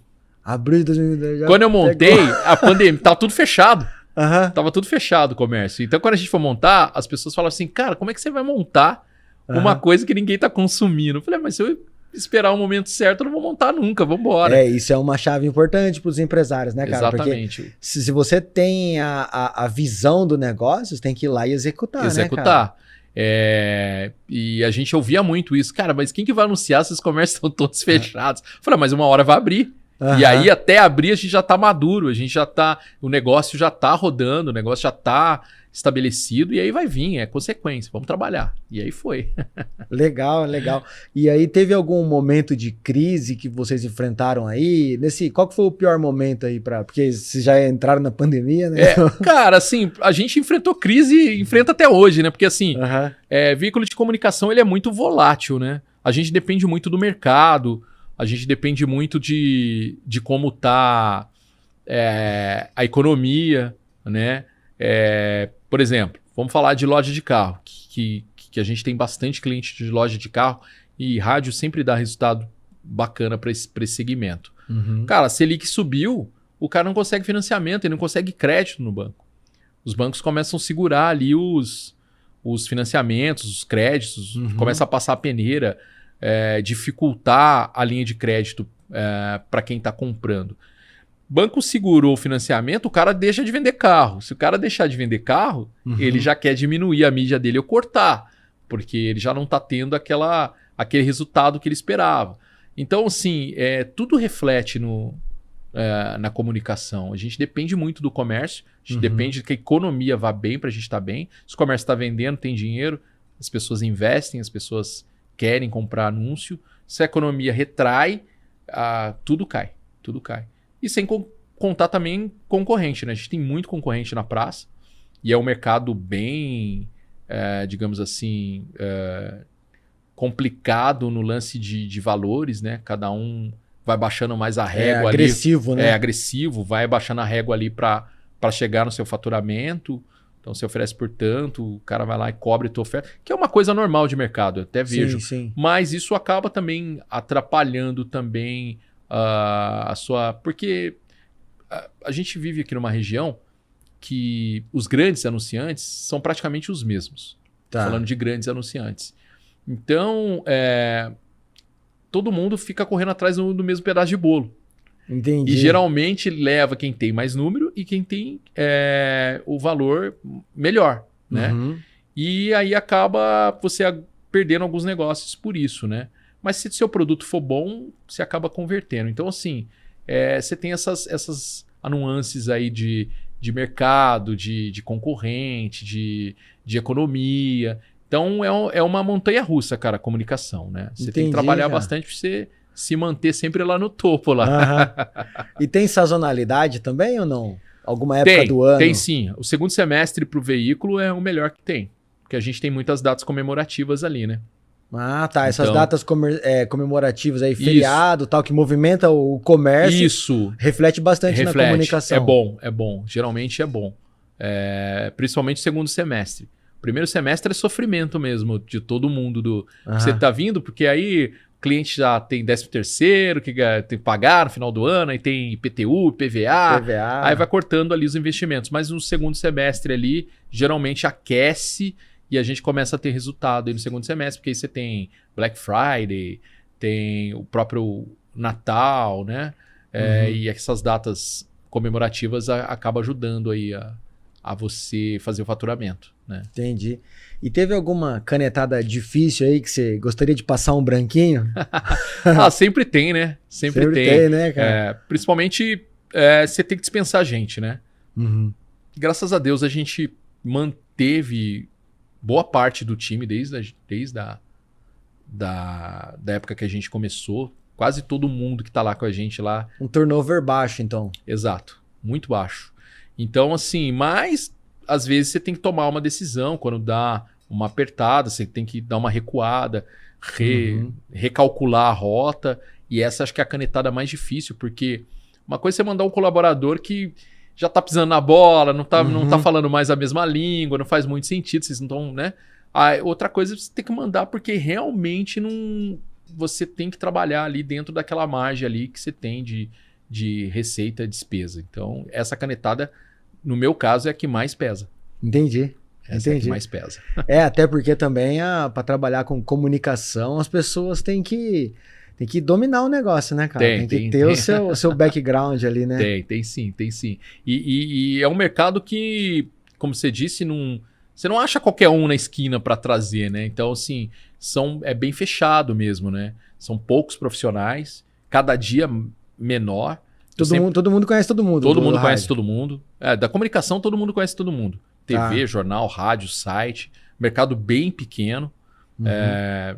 [SPEAKER 1] Abril de 2021.
[SPEAKER 2] Quando eu montei, a pandemia, tava tudo fechado. Tava tudo fechado o comércio. Então, quando a gente for montar, as pessoas falam assim, cara, como é que você vai montar uma coisa que ninguém tá consumindo? Eu falei, mas se eu esperar o momento certo, eu não vou montar nunca, vambora.
[SPEAKER 1] Isso é uma chave importante para os empresários, né, cara?
[SPEAKER 2] Exatamente.
[SPEAKER 1] Porque se você tem a visão do negócio, você tem que ir lá e executar, né, cara?
[SPEAKER 2] E a gente ouvia muito isso. Cara, mas quem que vai anunciar se os comércios estão todos fechados? Eu falei, mas uma hora vai abrir. E aí, até abrir, a gente já tá maduro, o negócio já tá rodando, o negócio já tá estabelecido, e aí vai vir, é consequência, vamos trabalhar. E aí foi.
[SPEAKER 1] Legal. E aí, teve algum momento de crise que vocês enfrentaram aí? Qual que foi o pior momento aí? Porque vocês já entraram na pandemia, né?
[SPEAKER 2] Cara, assim, a gente enfrentou crise e enfrenta até hoje, né? Porque assim, veículo de comunicação, ele é muito volátil, né? A gente depende muito do mercado, a gente depende muito de como tá a economia, né? Por exemplo, vamos falar de loja de carro, que a gente tem bastante cliente de loja de carro e rádio sempre dá resultado bacana para esse segmento. Cara, a Selic subiu, o cara não consegue financiamento, ele não consegue crédito no banco. Os bancos começam a segurar ali os financiamentos, os créditos, começa a passar a peneira, dificultar a linha de crédito para quem está comprando. Banco segurou o financiamento, o cara deixa de vender carro. Se o cara deixar de vender carro, ele já quer diminuir a mídia dele ou cortar, porque ele já não está tendo aquele resultado que ele esperava. Então, assim, tudo reflete na comunicação. A gente depende muito do comércio, a gente depende de que a economia vá bem para a gente estar bem. Se o comércio está vendendo, tem dinheiro, as pessoas investem, as pessoas querem comprar anúncio. Se a economia retrai, tudo cai. E sem contar também concorrente, né? A gente tem muito concorrente na praça e é um mercado bem, digamos assim, complicado no lance de valores, né? Cada um vai baixando mais a régua ali.
[SPEAKER 1] Agressivo, né?
[SPEAKER 2] É agressivo, vai baixando a régua ali para chegar no seu faturamento. Então você oferece por tanto, o cara vai lá e cobre a tua oferta, que é uma coisa normal de mercado, eu até vejo.
[SPEAKER 1] Sim.
[SPEAKER 2] Mas isso acaba também atrapalhando também a sua... Porque a gente vive aqui numa região que os grandes anunciantes são praticamente os mesmos.
[SPEAKER 1] Tá.
[SPEAKER 2] Falando de grandes anunciantes. Então, todo mundo fica correndo atrás do mesmo pedaço de bolo.
[SPEAKER 1] Entendi.
[SPEAKER 2] E geralmente leva quem tem mais número e quem tem o valor melhor, né?
[SPEAKER 1] Uhum.
[SPEAKER 2] E aí acaba você perdendo alguns negócios por isso, né? Mas se seu produto for bom, você acaba convertendo. Então, assim, você tem essas nuances aí de mercado, de concorrente, de economia. Então, é uma montanha-russa, cara, a comunicação, né? Você tem que trabalhar bastante para você se manter sempre lá no topo. Lá.
[SPEAKER 1] Uhum. E tem sazonalidade também ou não? Alguma época do ano?
[SPEAKER 2] Tem sim. O segundo semestre para o veículo é o melhor que tem. Porque a gente tem muitas datas comemorativas ali, né?
[SPEAKER 1] Ah, tá. Essas datas comemorativas aí, feriado, tal, que movimenta o comércio.
[SPEAKER 2] Isso.
[SPEAKER 1] Reflete bastante na comunicação.
[SPEAKER 2] É bom. Geralmente é bom. Principalmente o segundo semestre. O primeiro semestre é sofrimento mesmo de todo mundo. Você tá vindo, porque aí o cliente já tem 13º, que tem que pagar no final do ano, aí tem IPTU, IPVA. Aí vai cortando ali os investimentos. Mas no segundo semestre ali, geralmente aquece e a gente começa a ter resultado aí no segundo semestre, porque aí você tem Black Friday, tem o próprio Natal, né? E essas datas comemorativas acabam ajudando aí a você fazer o faturamento, né?
[SPEAKER 1] Entendi. E teve alguma canetada difícil aí que você gostaria de passar um branquinho?
[SPEAKER 2] Sempre tem, né? Sempre
[SPEAKER 1] tem, né, cara?
[SPEAKER 2] Principalmente, você tem que dispensar gente, né?
[SPEAKER 1] Uhum.
[SPEAKER 2] Graças a Deus a gente manteve boa parte do time desde da época que a gente começou. Quase todo mundo que tá lá com a gente lá.
[SPEAKER 1] Um turnover baixo, então.
[SPEAKER 2] Exato. Muito baixo. Então, assim, mas às vezes você tem que tomar uma decisão quando dá uma apertada, você tem que dar uma recuada, recalcular a rota. E essa acho que é a canetada mais difícil, porque uma coisa é você mandar um colaborador que já tá pisando na bola, não tá falando mais a mesma língua, não faz muito sentido, vocês não estão, né? Outra coisa é você ter que mandar porque realmente você tem que trabalhar ali dentro daquela margem ali que você tem de receita e despesa. Então, essa canetada, no meu caso, é a que mais pesa.
[SPEAKER 1] Entendi.
[SPEAKER 2] Essa é a que mais pesa.
[SPEAKER 1] Até porque também para trabalhar com comunicação, as pessoas têm que dominar o negócio, né, cara? Tem que ter o seu background ali, né?
[SPEAKER 2] Tem sim. E é um mercado que, como você disse, você não acha qualquer um na esquina para trazer, né? Então, assim, é bem fechado mesmo, né? São poucos profissionais, cada dia menor.
[SPEAKER 1] Todo mundo conhece todo mundo.
[SPEAKER 2] Todo mundo conhece todo mundo. Da comunicação, todo mundo conhece todo mundo. TV, jornal, rádio, site. Mercado bem pequeno.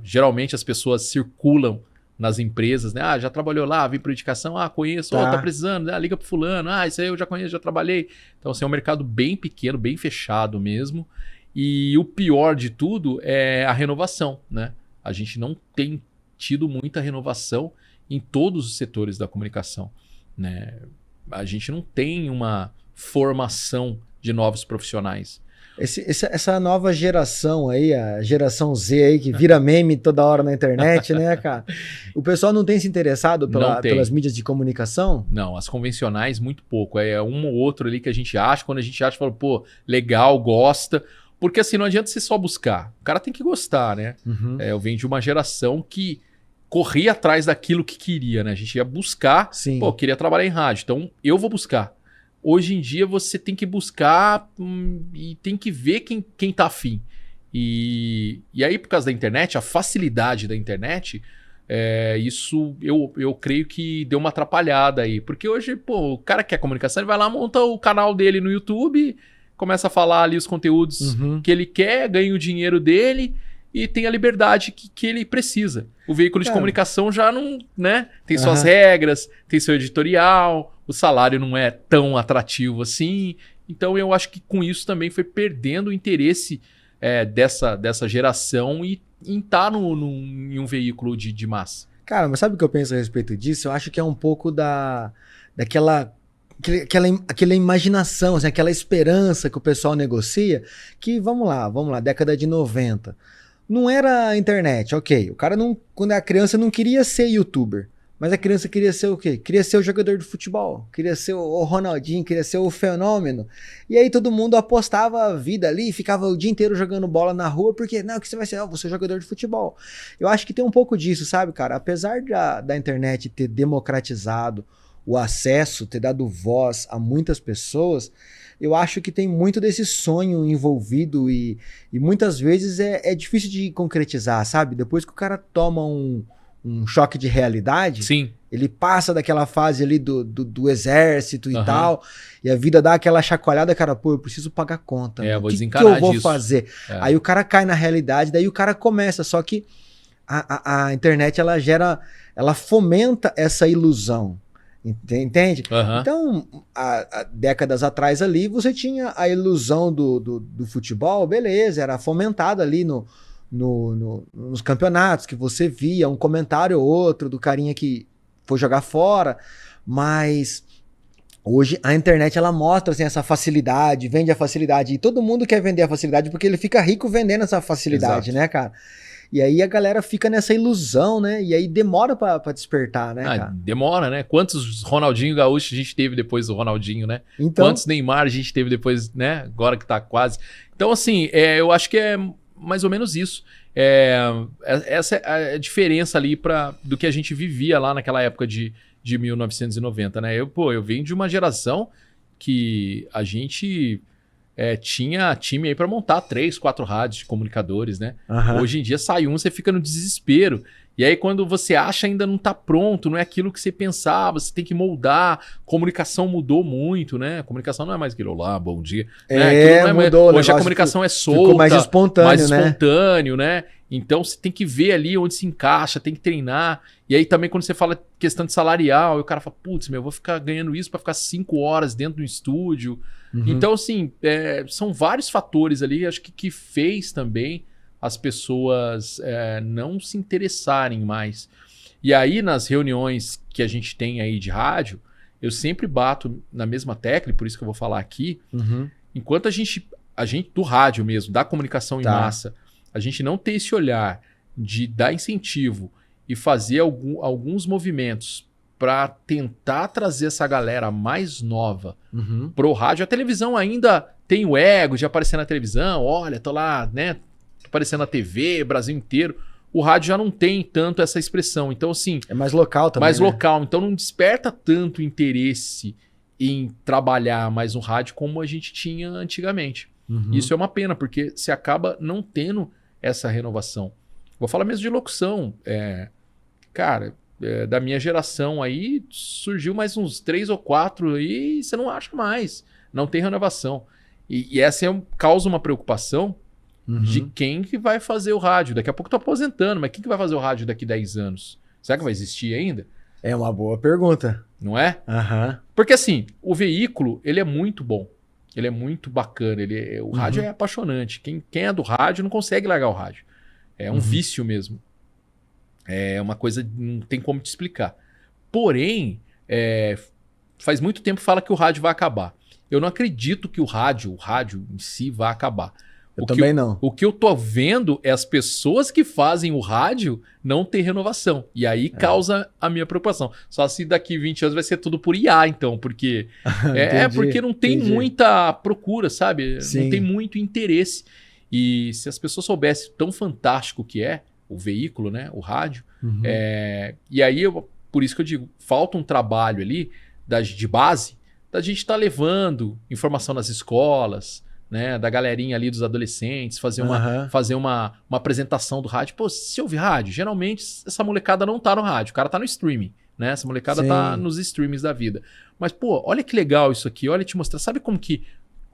[SPEAKER 2] Geralmente as pessoas circulam nas empresas, né? Já trabalhou lá, vim por indicação, conheço, tá precisando, liga pro fulano, isso aí eu já conheço, já trabalhei. Então, assim, é um mercado bem pequeno, bem fechado mesmo. E o pior de tudo é a renovação, né? A gente não tem tido muita renovação em todos os setores da comunicação, né? A gente não tem uma formação de novos profissionais.
[SPEAKER 1] Essa nova geração aí, a geração Z aí, que vira meme toda hora na internet, né, cara? O pessoal não tem se interessado pelas mídias de comunicação?
[SPEAKER 2] Não, as convencionais, muito pouco. É um ou outro ali que a gente acha, quando a gente acha, fala, pô, legal, gosta. Porque assim, não adianta você só buscar. O cara tem que gostar, né? Eu venho de uma geração que corria atrás daquilo que queria, né? A gente ia buscar, pô, queria trabalhar em rádio, então eu vou buscar. Hoje em dia você tem que buscar e tem que ver quem tá afim. E aí, por causa da internet, a facilidade da internet, isso eu creio que deu uma atrapalhada aí. Porque hoje, pô, o cara que quer comunicação, ele vai lá, monta o canal dele no YouTube, começa a falar ali os conteúdos que ele quer, ganha o dinheiro dele e tem a liberdade que ele precisa. O veículo de comunicação já não, né? Tem suas regras, tem seu editorial. o salário não é tão atrativo assim. Então eu acho que com isso também foi perdendo o interesse dessa geração e em estar em um veículo de massa.
[SPEAKER 1] Cara, mas sabe o que eu penso a respeito disso? Eu acho que é um pouco daquela imaginação, assim, aquela esperança que o pessoal negocia, que, vamos lá, década de 90. Não era a internet, ok. O cara, quando era criança, não queria ser youtuber. Mas a criança queria ser o quê? Queria ser o jogador de futebol, queria ser o Ronaldinho, queria ser o fenômeno. E aí todo mundo apostava a vida ali, ficava o dia inteiro jogando bola na rua, porque, não, o que você vai ser? Eu vou ser jogador de futebol. Eu acho que tem um pouco disso, sabe, cara? Apesar da internet ter democratizado o acesso, ter dado voz a muitas pessoas, eu acho que tem muito desse sonho envolvido e muitas vezes é difícil de concretizar, sabe? Depois que o cara toma um choque de realidade,
[SPEAKER 2] sim,
[SPEAKER 1] ele passa daquela fase ali do exército e tal, e a vida dá aquela chacoalhada, cara, pô, eu preciso pagar conta.
[SPEAKER 2] Eu vou
[SPEAKER 1] que
[SPEAKER 2] desencanar
[SPEAKER 1] eu vou
[SPEAKER 2] disso.
[SPEAKER 1] fazer? Aí o cara cai na realidade, daí o cara começa, só que a internet, ela fomenta essa ilusão, entende? Então, há décadas atrás ali, você tinha a ilusão do futebol, beleza, era fomentada ali nos campeonatos, que você via um comentário ou outro do carinha que foi jogar fora, mas hoje a internet ela mostra assim, essa facilidade, vende a facilidade, e todo mundo quer vender a facilidade porque ele fica rico vendendo essa facilidade, né, cara? E aí a galera fica nessa ilusão, né? E aí demora pra despertar, né, cara?
[SPEAKER 2] Demora, né? Quantos Ronaldinho Gaúcho a gente teve depois do Ronaldinho, né?
[SPEAKER 1] Então,
[SPEAKER 2] quantos Neymar a gente teve depois, né? Agora que tá quase. Então, assim, eu acho que é mais ou menos isso. Essa é a diferença ali do que a gente vivia lá naquela época de 1990, né? Eu venho de uma geração que a gente tinha time aí para montar 3, 4 rádios de comunicadores, né? Hoje em dia sai você fica no desespero. E aí quando você acha ainda não tá pronto, não é aquilo que você pensava, você tem que moldar. Comunicação mudou muito, né? A comunicação não é mais aquilo, olá, bom dia.
[SPEAKER 1] Mudou.
[SPEAKER 2] Hoje a comunicação é solta,
[SPEAKER 1] ficou mais espontâneo,
[SPEAKER 2] né? Então você tem que ver ali onde se encaixa, tem que treinar. E aí também quando você fala questão de salarial, o cara fala, putz, eu vou ficar ganhando isso para ficar 5 horas dentro do estúdio. Então, assim, são vários fatores ali, acho que fez também as pessoas não se interessarem mais. E aí, nas reuniões que a gente tem aí de rádio, eu sempre bato na mesma tecla, por isso que eu vou falar aqui. Enquanto a gente do rádio mesmo, da comunicação em massa, a gente não ter esse olhar de dar incentivo e fazer alguns movimentos para tentar trazer essa galera mais nova pro rádio. A televisão ainda tem o ego de aparecer na televisão, olha, tô lá, né? Tô aparecendo na TV, Brasil inteiro. O rádio já não tem tanto essa expressão. Então, assim...
[SPEAKER 1] é mais local também,
[SPEAKER 2] mais local. Então, não desperta tanto interesse em trabalhar mais no rádio como a gente tinha antigamente. Isso é uma pena, porque você acaba não tendo essa renovação. Vou falar mesmo de locução. Cara... da minha geração aí, surgiu mais uns 3 ou 4 aí e você não acha mais. Não tem renovação. E essa causa uma preocupação de quem que vai fazer o rádio. Daqui a pouco eu tô aposentando, mas quem que vai fazer o rádio daqui 10 anos? Será que vai existir ainda?
[SPEAKER 1] É uma boa pergunta.
[SPEAKER 2] Não é? Porque assim, o veículo, ele é muito bom. Ele é muito bacana. O rádio é apaixonante. Quem é do rádio não consegue largar o rádio. É um vício mesmo. É uma coisa que não tem como te explicar. Porém, faz muito tempo que fala que o rádio vai acabar. Eu não acredito que o rádio em si vai acabar.
[SPEAKER 1] Eu também não.
[SPEAKER 2] O que eu tô vendo é as pessoas que fazem o rádio não ter renovação. E aí causa a minha preocupação. Só se daqui 20 anos vai ser tudo por IA, então. Porque porque não tem muita procura, sabe?
[SPEAKER 1] Sim.
[SPEAKER 2] Não tem muito interesse. E se as pessoas soubessem tão fantástico que é o veículo, né? O rádio. E aí, por isso que eu digo, falta um trabalho ali de base da gente estar levando informação nas escolas, né? Da galerinha ali dos adolescentes, fazer uma apresentação do rádio. Pô, se ouve rádio, geralmente essa molecada não tá no rádio, o cara tá no streaming, né? Essa molecada tá nos streamings da vida. Mas, pô, olha que legal isso aqui, olha te mostrar. Sabe como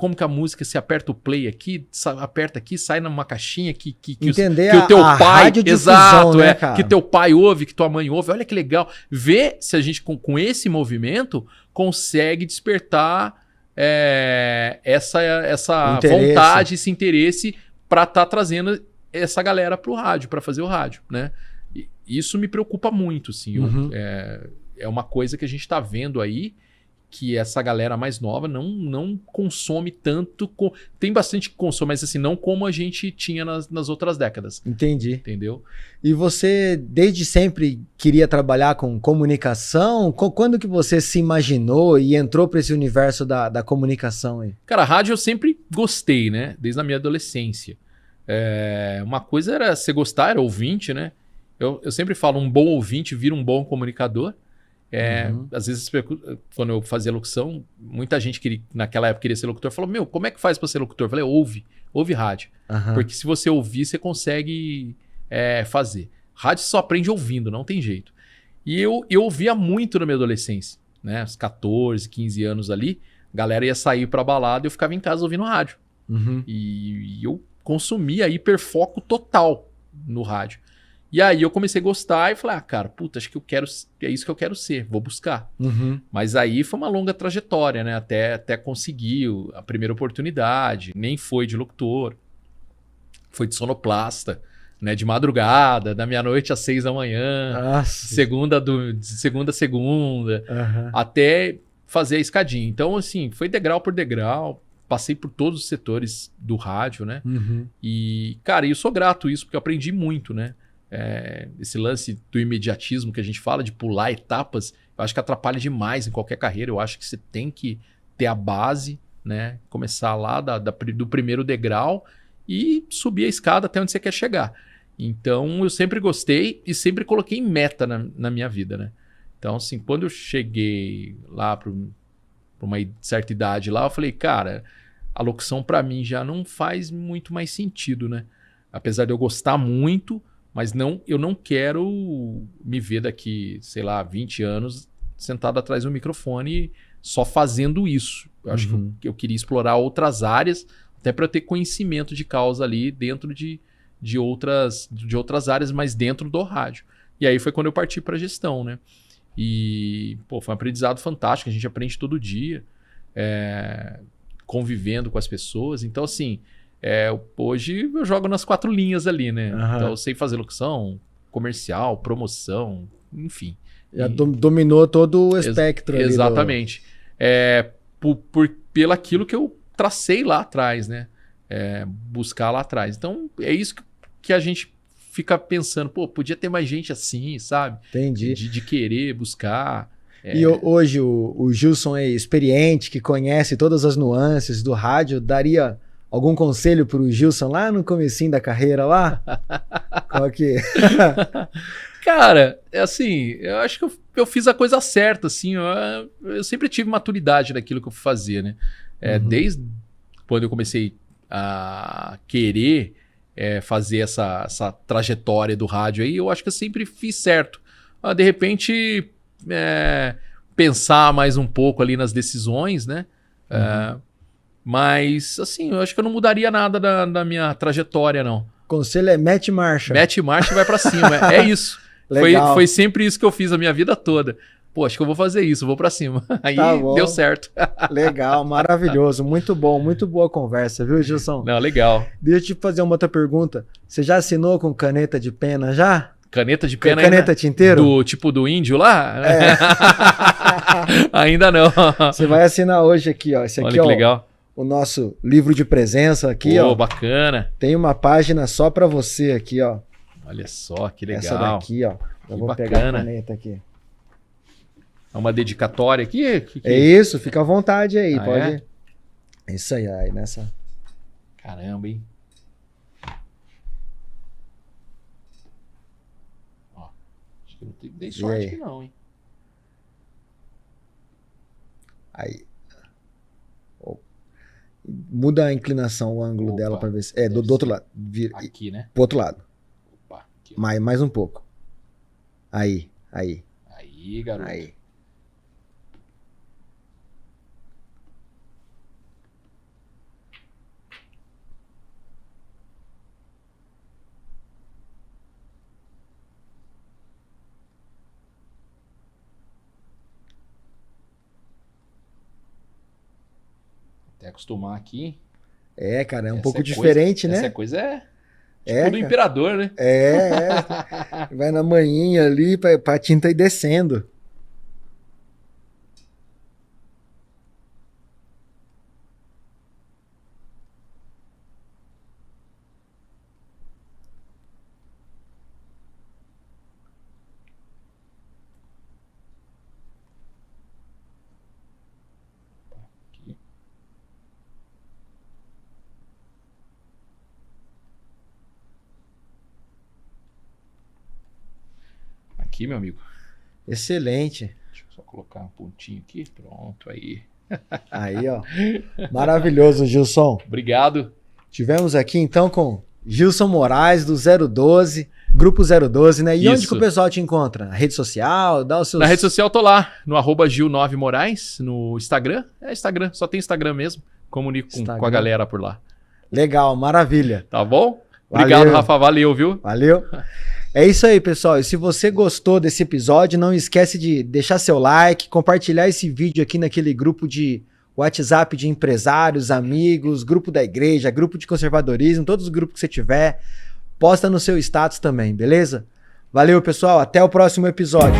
[SPEAKER 2] como que a música, se aperta o play aqui, aperta aqui, sai numa caixinha que
[SPEAKER 1] Entender
[SPEAKER 2] que o teu
[SPEAKER 1] a
[SPEAKER 2] pai...
[SPEAKER 1] radiodifusão,
[SPEAKER 2] Exato,
[SPEAKER 1] né, cara?
[SPEAKER 2] que teu pai ouve, que tua mãe ouve. Olha que legal. Ver se a gente, com esse movimento, consegue despertar essa vontade, esse interesse para estar trazendo essa galera pro rádio, para fazer o rádio, né? E isso me preocupa muito, assim. É uma coisa que a gente está vendo aí, que essa galera mais nova não consome tanto. Tem bastante que consome, mas assim, não como a gente tinha nas outras décadas.
[SPEAKER 1] Entendi.
[SPEAKER 2] Entendeu?
[SPEAKER 1] E você, desde sempre, queria trabalhar com comunicação? Quando que você se imaginou e entrou para esse universo da comunicação aí?
[SPEAKER 2] Cara, rádio eu sempre gostei, né? Desde a minha adolescência. Uma coisa era você gostar, era ouvinte, né? Eu sempre falo, um bom ouvinte vira um bom comunicador. Às vezes, quando eu fazia locução, muita gente naquela época queria ser locutor. Falou, meu, como é que faz para ser locutor? Eu falei, ouve rádio. Porque se você ouvir, você consegue fazer. Rádio você só aprende ouvindo, não tem jeito. E eu ouvia muito na minha adolescência, né? Uns 14, 15 anos ali, a galera ia sair pra balada e eu ficava em casa ouvindo rádio. E eu consumia hiperfoco total no rádio. E aí eu comecei a gostar e falei, cara, puta, acho que é isso que eu quero ser, vou buscar. Mas aí foi uma longa trajetória, né? Até conseguir a primeira oportunidade. Nem foi de locutor, foi de sonoplasta, né? De madrugada, da meia-noite às 6 da manhã, segunda a segunda, até fazer a escadinha. Então, assim, foi degrau por degrau. Passei por todos os setores do rádio, né? E, cara, eu sou grato a isso, porque eu aprendi muito, né? Esse lance do imediatismo que a gente fala, de pular etapas, eu acho que atrapalha demais em qualquer carreira. Eu acho que você tem que ter a base, né? Começar lá do primeiro degrau e subir a escada até onde você quer chegar. Então, eu sempre gostei e sempre coloquei meta na minha vida, né? Então, assim, quando eu cheguei lá para uma certa idade lá, eu falei, cara, a locução para mim já não faz muito mais sentido, né? Apesar de eu gostar muito, mas eu não quero me ver daqui, sei lá, 20 anos sentado atrás do microfone só fazendo isso. Eu acho que eu queria explorar outras áreas, até para eu ter conhecimento de causa ali dentro de outras áreas, mas dentro do rádio. E aí foi quando eu parti para gestão, né? E foi um aprendizado fantástico, a gente aprende todo dia, convivendo com as pessoas. Então, assim, hoje eu jogo nas 4 linhas ali, né? Então eu sei fazer locução, comercial, promoção, enfim.
[SPEAKER 1] Já dominou todo o espectro ali.
[SPEAKER 2] Exatamente. Pelo aquilo que eu tracei lá atrás, né? Buscar lá atrás. Então é isso que a gente fica pensando, podia ter mais gente assim, sabe?
[SPEAKER 1] Entendi.
[SPEAKER 2] De querer buscar.
[SPEAKER 1] E hoje o Gilson é experiente, que conhece todas as nuances do rádio, daria algum conselho pro Gilson lá no comecinho da carreira lá? Qual que...
[SPEAKER 2] Cara, assim, eu acho que eu fiz a coisa certa, assim, eu sempre tive maturidade naquilo que eu fui fazer, né? Desde quando eu comecei a querer fazer essa trajetória do rádio aí, eu acho que eu sempre fiz certo. De repente, pensar mais um pouco ali nas decisões, né? Mas, assim, eu acho que eu não mudaria nada da minha trajetória, não.
[SPEAKER 1] Conselho é mete marcha.
[SPEAKER 2] Mete marcha e vai pra cima. É isso. Foi sempre isso que eu fiz a minha vida toda. Acho que eu vou fazer isso, vou pra cima. Aí deu certo.
[SPEAKER 1] Legal, maravilhoso. Muito bom, muito boa conversa, viu, Gilson?
[SPEAKER 2] Não, legal.
[SPEAKER 1] Deixa eu te fazer uma outra pergunta. Você já assinou com caneta de pena já?
[SPEAKER 2] Caneta de pena?
[SPEAKER 1] Caneta tinteiro?
[SPEAKER 2] Do índio lá? Ainda não.
[SPEAKER 1] Você vai assinar hoje aqui, ó. Esse aqui,
[SPEAKER 2] olha que legal.
[SPEAKER 1] O nosso livro de presença aqui, ó.
[SPEAKER 2] Bacana.
[SPEAKER 1] Tem uma página só pra você aqui, ó.
[SPEAKER 2] Olha só, que legal.
[SPEAKER 1] Essa daqui, ó. Eu vou
[SPEAKER 2] bacana.
[SPEAKER 1] pegar a caneta aqui.
[SPEAKER 2] É uma dedicatória aqui?
[SPEAKER 1] É isso, fica à vontade aí, pode.
[SPEAKER 2] É
[SPEAKER 1] isso aí nessa.
[SPEAKER 2] Caramba, hein? Acho que eu não dei sorte aqui não, hein?
[SPEAKER 1] Aí. Muda a inclinação, o ângulo dela pra ver se... do outro lado.
[SPEAKER 2] Aqui, né?
[SPEAKER 1] Pro outro lado.
[SPEAKER 2] Opa, aqui,
[SPEAKER 1] mais um pouco. Aí,
[SPEAKER 2] garoto. Até acostumar aqui.
[SPEAKER 1] É, cara, é um
[SPEAKER 2] Essa
[SPEAKER 1] pouco
[SPEAKER 2] é
[SPEAKER 1] diferente,
[SPEAKER 2] coisa,
[SPEAKER 1] né?
[SPEAKER 2] Essa coisa é
[SPEAKER 1] É,
[SPEAKER 2] do
[SPEAKER 1] cara.
[SPEAKER 2] imperador, né?
[SPEAKER 1] Vai na manhinha ali pra tinta ir descendo.
[SPEAKER 2] Aqui. Aqui, meu amigo.
[SPEAKER 1] Excelente.
[SPEAKER 2] Deixa eu só colocar um pontinho aqui. Pronto, aí.
[SPEAKER 1] Aí, ó. Maravilhoso, Gilson.
[SPEAKER 2] Obrigado.
[SPEAKER 1] Tivemos aqui então com Gilson Moraes do 012, Grupo 012, né? E onde
[SPEAKER 2] Isso.
[SPEAKER 1] que o pessoal te encontra? Na rede social? Dá os seus...
[SPEAKER 2] Na rede social eu tô lá, no @Gil9Moraes, no Instagram. É Instagram, só tem Instagram mesmo. Comunico com a
[SPEAKER 1] Instagram.
[SPEAKER 2] galera por lá.
[SPEAKER 1] Legal, maravilha.
[SPEAKER 2] Tá bom?
[SPEAKER 1] Valeu.
[SPEAKER 2] Obrigado, Rafa. Valeu, viu?
[SPEAKER 1] Valeu. É isso aí, pessoal. E se você gostou desse episódio, não esquece de deixar seu like, compartilhar esse vídeo aqui naquele grupo de WhatsApp de empresários, amigos, grupo da igreja, grupo de conservadorismo, todos os grupos que você tiver. Posta no seu status também, beleza? Valeu, pessoal. Até o próximo episódio.